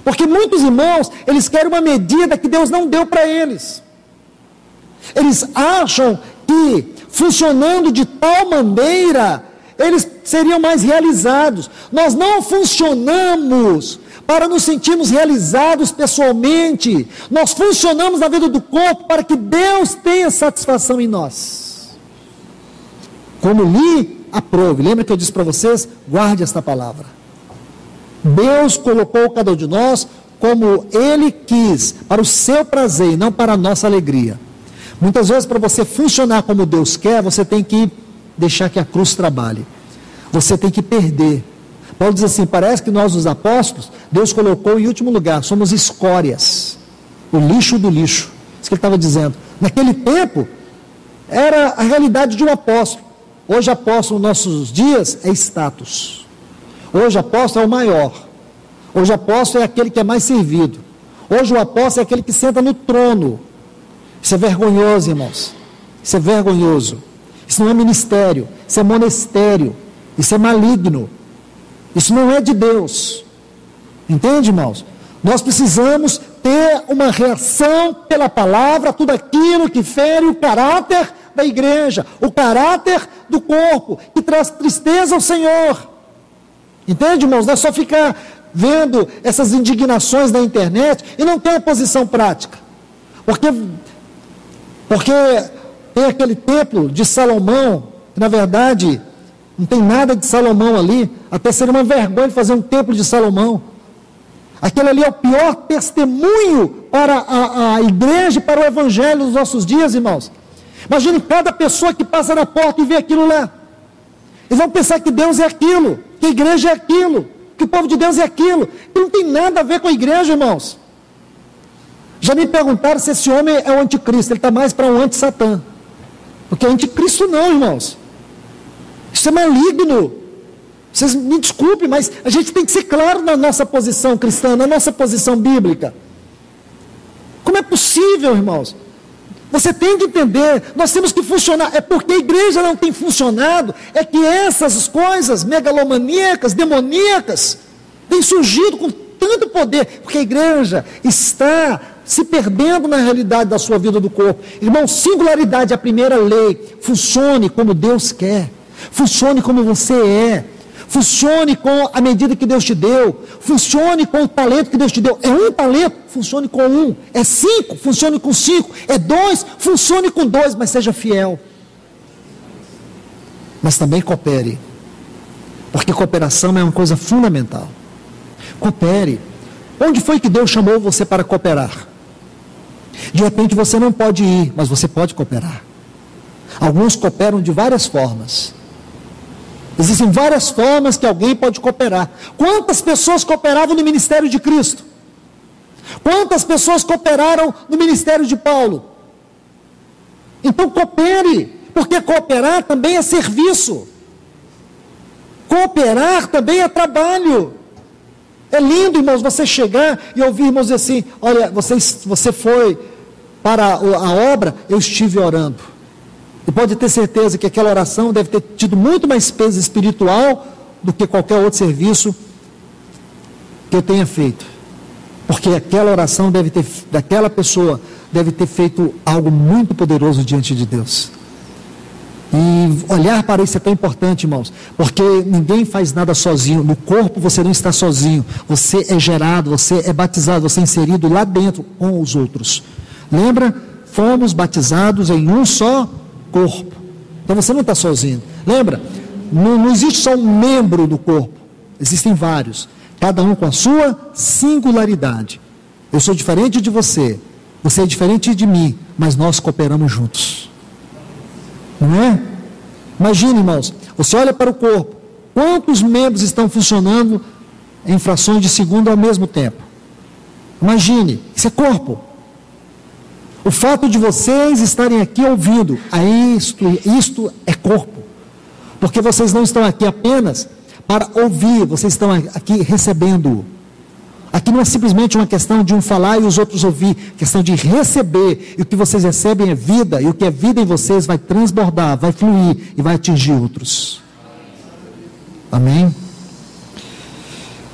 Porque muitos irmãos, eles querem uma medida que Deus não deu para eles. Eles acham que, funcionando de tal maneira, eles seriam mais realizados. Nós não funcionamos para nos sentirmos realizados pessoalmente. Nós funcionamos na vida do corpo para que Deus tenha satisfação em nós. Como lhe aprove. Lembra que eu disse para vocês? Guarde esta palavra. Deus colocou cada um de nós como Ele quis, para o seu prazer e não para a nossa alegria. Muitas vezes, para você funcionar como Deus quer, você tem que deixar que a cruz trabalhe. Você tem que perder. Paulo diz assim, parece que nós, os apóstolos, Deus colocou em último lugar, somos escórias, o lixo do lixo. Isso que ele estava dizendo. Naquele tempo, era a realidade de um apóstolo. Hoje, apóstolo, nos nossos dias, é status. Hoje, apóstolo é o maior. Hoje, apóstolo é aquele que é mais servido. Hoje, o apóstolo é aquele que senta no trono. Isso é vergonhoso, irmãos. Isso é vergonhoso. Isso não é ministério, isso é monastério. Isso é maligno. Isso não é de Deus. Entende, irmãos? Nós precisamos ter uma reação pela palavra, tudo aquilo que fere o caráter da igreja, o caráter do corpo, que traz tristeza ao Senhor. Entende, irmãos? Não é só ficar vendo essas indignações na internet e não ter uma posição prática. Porque tem aquele templo de Salomão, que na verdade não tem nada de Salomão ali, até seria uma vergonha fazer um templo de Salomão. Aquele ali é o pior testemunho para a igreja e para o evangelho dos nossos dias, irmãos. Imagine cada pessoa que passa na porta e vê aquilo lá. Eles vão pensar que Deus é aquilo, que a igreja é aquilo, que o povo de Deus é aquilo. E não tem nada a ver com a igreja, irmãos. Já me perguntaram se esse homem é o anticristo. Ele está mais para um anti-satã. Porque anticristo não, irmãos. Isso é maligno. Vocês me desculpem, mas a gente tem que ser claro na nossa posição cristã, na nossa posição bíblica. Como é possível, irmãos? Você tem que entender, nós temos que funcionar. É porque a igreja não tem funcionado, é que essas coisas megalomaníacas, demoníacas, têm surgido com tanto poder, porque a igreja está se perdendo na realidade da sua vida do corpo. Irmão, singularidade é a primeira lei. Funcione como Deus quer. Funcione como você é. Funcione com a medida que Deus te deu. Funcione com o talento que Deus te deu. É um talento? Funcione com um. É 5? Funcione com 5. É 2? Funcione com 2, mas seja fiel. Mas também coopere. Porque cooperação é uma coisa fundamental. Coopere. Onde foi que Deus chamou você para cooperar? De repente você não pode ir, mas você pode cooperar. Alguns cooperam de várias formas. Existem várias formas que alguém pode cooperar. Quantas pessoas cooperavam no ministério de Cristo? Quantas pessoas cooperaram no ministério de Paulo? Então coopere, porque cooperar também é serviço. Cooperar também é trabalho. É lindo, irmãos, você chegar e ouvir irmãos dizer assim, olha, você foi para a obra, eu estive orando. E pode ter certeza que aquela oração deve ter tido muito mais peso espiritual do que qualquer outro serviço que eu tenha feito. Porque aquela oração daquela pessoa deve ter feito algo muito poderoso diante de Deus. E olhar para isso é tão importante, irmãos, porque ninguém faz nada sozinho. No corpo você não está sozinho. Você é gerado, você é batizado, você é inserido lá dentro com os outros. Lembra? Fomos batizados em um só corpo. Então você não está sozinho. Lembra? Não existe só um membro do corpo. Existem vários. Cada um com a sua singularidade. Eu sou diferente de você. Você é diferente de mim. Mas nós cooperamos juntos. Não é? Imagine, irmãos, você olha para o corpo, quantos membros estão funcionando em frações de segundo ao mesmo tempo? Imagine, isso é corpo. O fato de vocês estarem aqui ouvindo, isto é corpo. Porque vocês não estão aqui apenas para ouvir, vocês estão aqui recebendo. Aqui não é simplesmente uma questão de um falar e os outros ouvir, questão de receber, e o que vocês recebem é vida, e o que é vida em vocês vai transbordar, vai fluir e vai atingir outros. Amém?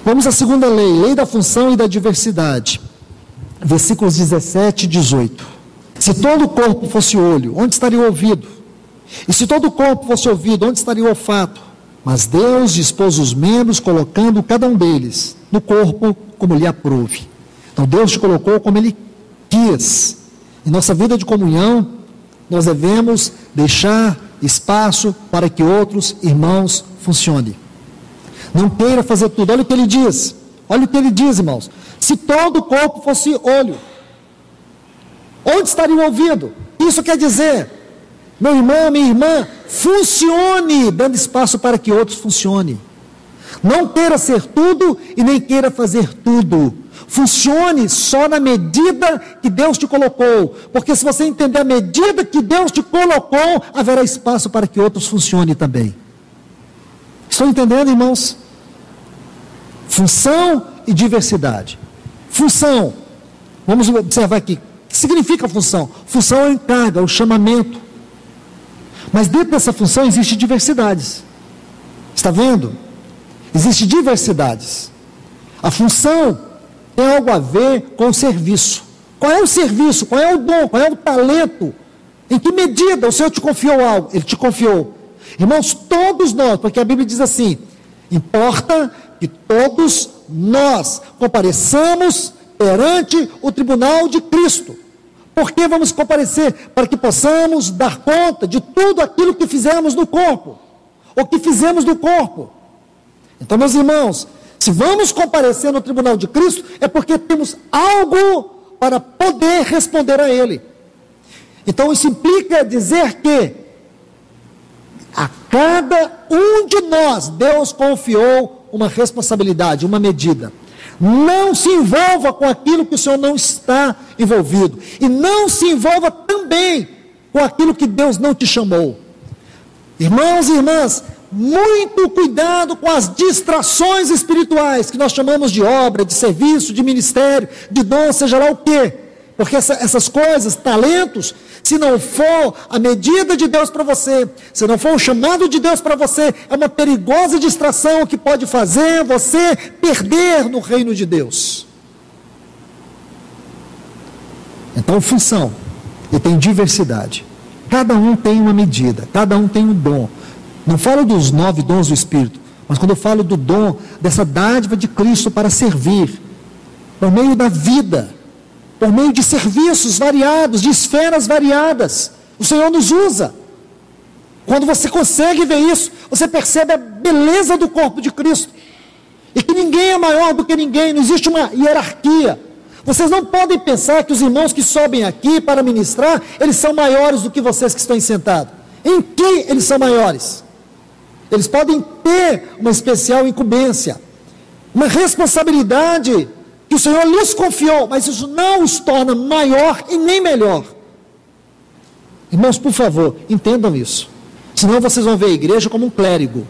Vamos à segunda lei, lei da função e da diversidade. Versículos 17 e 18. Se todo o corpo fosse olho, onde estaria o ouvido? E se todo o corpo fosse ouvido, onde estaria o olfato? Mas Deus dispôs os membros, colocando cada um deles no corpo como lhe aprouve. Então Deus te colocou como Ele quis. Em nossa vida de comunhão, nós devemos deixar espaço para que outros irmãos funcionem. Não queira fazer tudo. Olha o que Ele diz. Olha o que Ele diz, irmãos. Se todo o corpo fosse olho, onde estaria o ouvido? Isso quer dizer, meu irmão, minha irmã, funcione, dando espaço para que outros funcionem. Não queira ser tudo e nem queira fazer tudo. Funcione só na medida que Deus te colocou. Porque se você entender a medida que Deus te colocou, haverá espaço para que outros funcionem também. Estão entendendo, irmãos? Função e diversidade. Função. Vamos observar aqui. O que significa função? Função é o encargo, é o chamamento. Mas dentro dessa função existem diversidades. Está vendo? Existem diversidades. A função tem algo a ver com o serviço. Qual é o serviço? Qual é o dom? Qual é o talento? Em que medida o Senhor te confiou algo? Ele te confiou. Irmãos, todos nós, porque a Bíblia diz assim, importa que todos nós compareçamos perante o tribunal de Cristo. Por que vamos comparecer? Para que possamos dar conta de tudo aquilo que fizemos no corpo. Ou que fizemos no corpo. Então, meus irmãos, se vamos comparecer no tribunal de Cristo, é porque temos algo para poder responder a Ele. Então, isso implica dizer que a cada um de nós, Deus confiou uma responsabilidade, uma medida. Não se envolva com aquilo que o Senhor não está envolvido. E não se envolva também com aquilo que Deus não te chamou. Irmãos e irmãs, muito cuidado com as distrações espirituais, que nós chamamos de obra, de serviço, de ministério, de dom, seja lá o quê. Porque essas coisas, talentos, se não for a medida de Deus para você, se não for o chamado de Deus para você, é uma perigosa distração que pode fazer você perder no reino de Deus. Então, função, e tem diversidade. Cada um tem uma medida, cada um tem um dom. Não falo dos 9 dons do Espírito, mas quando eu falo do dom, dessa dádiva de Cristo para servir, por meio da vida, por meio de serviços variados, de esferas variadas, o Senhor nos usa. Quando você consegue ver isso, você percebe a beleza do corpo de Cristo, e que ninguém é maior do que ninguém, não existe uma hierarquia. Vocês não podem pensar que os irmãos que sobem aqui para ministrar, eles são maiores do que vocês que estão sentados. Em que eles são maiores? Eles podem ter uma especial incumbência, uma responsabilidade que o Senhor lhes confiou, mas isso não os torna maior e nem melhor. Irmãos, por favor, entendam isso. Senão vocês vão ver a igreja como um clérigo.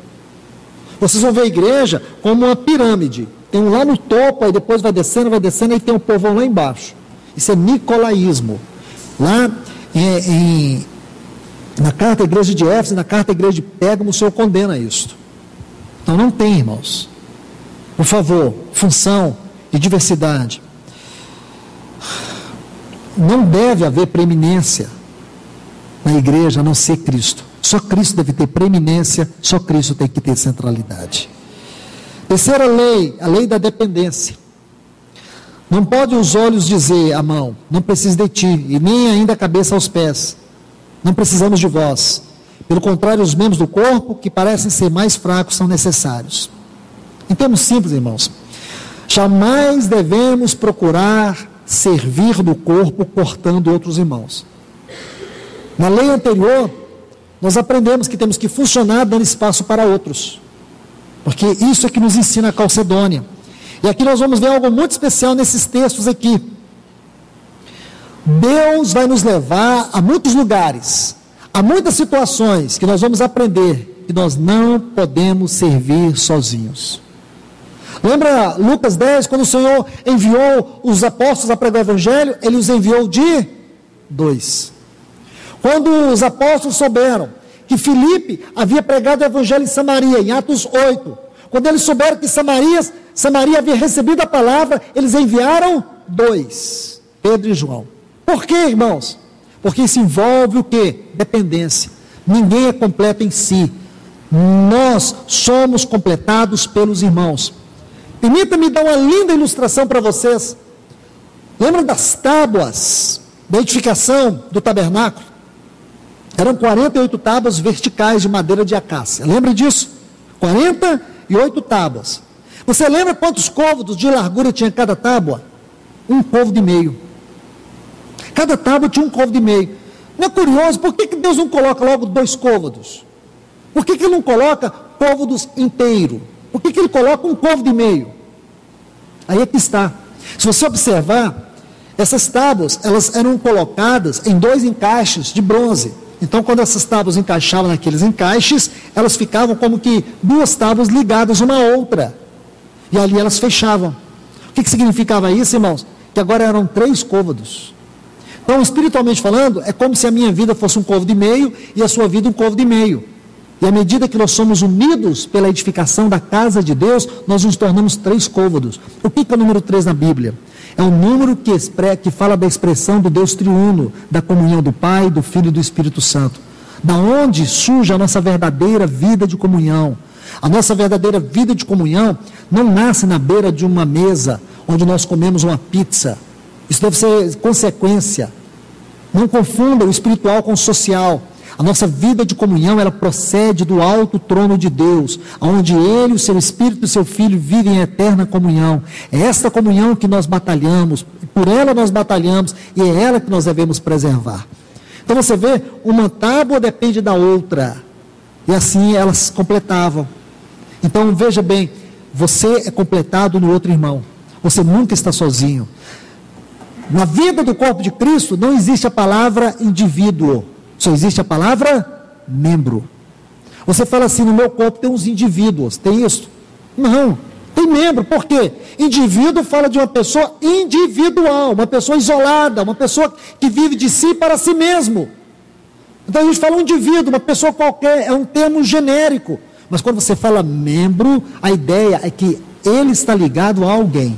Vocês vão ver a igreja como uma pirâmide. Tem um lá no topo, aí depois vai descendo, e tem um povão lá embaixo. Isso é nicolaísmo. Lá na carta à igreja de Éfeso, na carta à igreja de Pérgamo, o Senhor condena isso. Então não tem, irmãos. Por favor, função e diversidade. Não deve haver preeminência na igreja, a não ser Cristo. Só Cristo deve ter preeminência, só Cristo tem que ter centralidade. Terceira lei, a lei da dependência. Não pode os olhos dizer à mão, não preciso de ti, e nem ainda a cabeça aos pés. Não precisamos de vós. Pelo contrário, os membros do corpo, que parecem ser mais fracos, são necessários. Em termos simples, irmãos, jamais devemos procurar servir do corpo cortando outros irmãos. Na lei anterior, nós aprendemos que temos que funcionar dando espaço para outros, porque isso é que nos ensina a Calcedônia. E aqui nós vamos ver algo muito especial nesses textos aqui. Deus vai nos levar a muitos lugares, a muitas situações que nós vamos aprender que nós não podemos servir sozinhos. Lembra Lucas 10, quando o Senhor enviou os apóstolos a pregar o Evangelho, Ele os enviou de 2. Quando os apóstolos souberam que Filipe havia pregado o Evangelho em Samaria, em Atos 8, quando eles souberam que Samaria havia recebido a palavra, eles enviaram 2, Pedro e João. Por quê, irmãos? Porque isso envolve o quê? Dependência. Ninguém é completo em si. Nós somos completados pelos irmãos. Permita-me dar uma linda ilustração para vocês. Lembram das tábuas da edificação do tabernáculo? Eram 48 tábuas verticais de madeira de acácia. Lembra disso? 48 tábuas. Você lembra quantos côvados de largura tinha cada tábua? 1 côvado e meio. Cada tábua tinha 1 côvado e meio. Não é curioso? Por que Deus não coloca logo 2 côvados? Por que Ele não coloca côvados inteiros? Por que Ele coloca 1 côvado e meio? Aí é que está. Se você observar, essas tábuas, elas eram colocadas em 2 encaixes de bronze. Então, quando essas tábuas encaixavam naqueles encaixes, elas ficavam como que 2 tábuas ligadas uma à outra. E ali elas fechavam. O que significava isso, irmãos? Que agora eram 3 côvados. Então, espiritualmente falando, é como se a minha vida fosse 1 côvado e meio e a sua vida 1 côvado e meio. E à medida que nós somos unidos pela edificação da casa de Deus, nós nos tornamos 3 côvados. O que é o número 3 na Bíblia? É um número que fala da expressão do Deus triuno, da comunhão do Pai, do Filho e do Espírito Santo. Da onde surge a nossa verdadeira vida de comunhão. A nossa verdadeira vida de comunhão não nasce na beira de uma mesa, onde nós comemos uma pizza. Isso deve ser consequência. Não confunda o espiritual com o social. A nossa vida de comunhão, ela procede do alto trono de Deus, onde Ele, o Seu Espírito e o Seu Filho vivem em eterna comunhão. É esta comunhão que nós batalhamos, por ela nós batalhamos, e é ela que nós devemos preservar. Então você vê, uma tábua depende da outra, e assim elas completavam. Então veja bem, você é completado no outro irmão, você nunca está sozinho. Na vida do corpo de Cristo não existe a palavra indivíduo, só existe a palavra membro. Você fala assim, no meu corpo tem uns indivíduos, tem isso? Não, tem membro. Por quê? Indivíduo fala de uma pessoa individual, uma pessoa isolada, uma pessoa que vive de si para si mesmo. Então a gente fala um indivíduo, uma pessoa qualquer, é um termo genérico. Mas quando você fala membro, a ideia é que ele está ligado a alguém.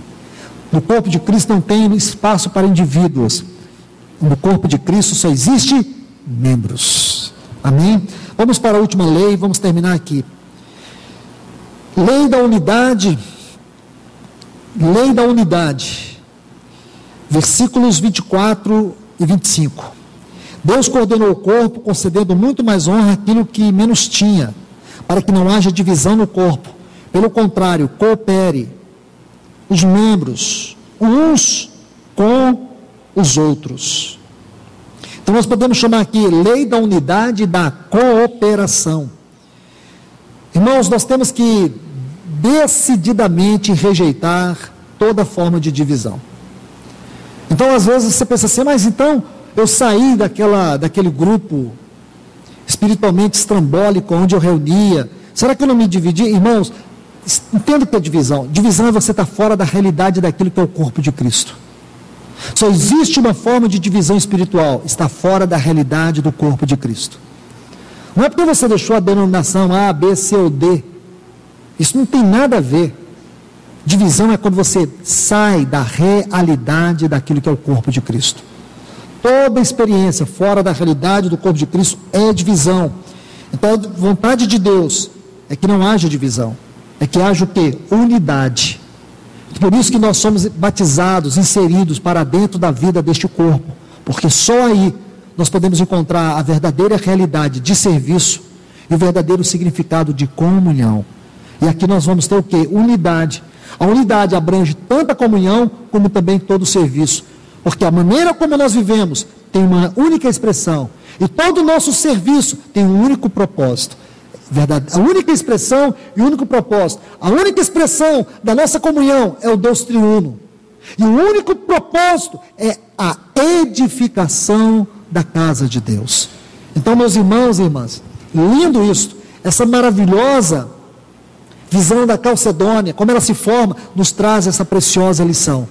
No corpo de Cristo não tem espaço para indivíduos. No corpo de Cristo só existe membros. Amém? Vamos para a última lei, vamos terminar aqui. Lei da unidade. Lei da unidade. Versículos 24 e 25. Deus coordenou o corpo, concedendo muito mais honra àquilo que menos tinha, para que não haja divisão no corpo. Pelo contrário, coopere os membros uns com os outros. Então nós podemos chamar aqui lei da unidade e da cooperação. Irmãos, nós temos que decididamente rejeitar toda forma de divisão. Então às vezes você pensa assim, mas então eu saí daquele grupo espiritualmente estrambólico onde eu reunia, será que eu não me dividi? Irmãos, entenda o que é divisão. Divisão é você estar fora da realidade daquilo que é o corpo de Cristo. Só existe uma forma de divisão espiritual, está fora da realidade do corpo de Cristo. Não é porque você deixou a denominação A, B, C ou D. Isso não tem nada a ver. Divisão é quando você sai da realidade daquilo que é o corpo de Cristo. Toda experiência fora da realidade do corpo de Cristo é divisão. Então a vontade de Deus é que não haja divisão, é que haja o quê? Unidade. Por isso que nós somos batizados, inseridos para dentro da vida deste corpo, porque só aí nós podemos encontrar a verdadeira realidade de serviço e o verdadeiro significado de comunhão. E aqui nós vamos ter o quê? Unidade. A unidade abrange tanto a comunhão como também todo o serviço, porque a maneira como nós vivemos tem uma única expressão e todo o nosso serviço tem um único propósito. Verdade, a única expressão e o único propósito, a única expressão da nossa comunhão é o Deus triuno. E o único propósito é a edificação da casa de Deus. Então, meus irmãos e irmãs, lindo isso, essa maravilhosa visão da Calcedônia, como ela se forma, nos traz essa preciosa lição.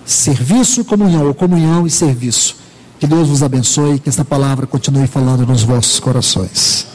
Serviço e comunhão, ou comunhão e serviço. Que Deus vos abençoe e que esta palavra continue falando nos vossos corações.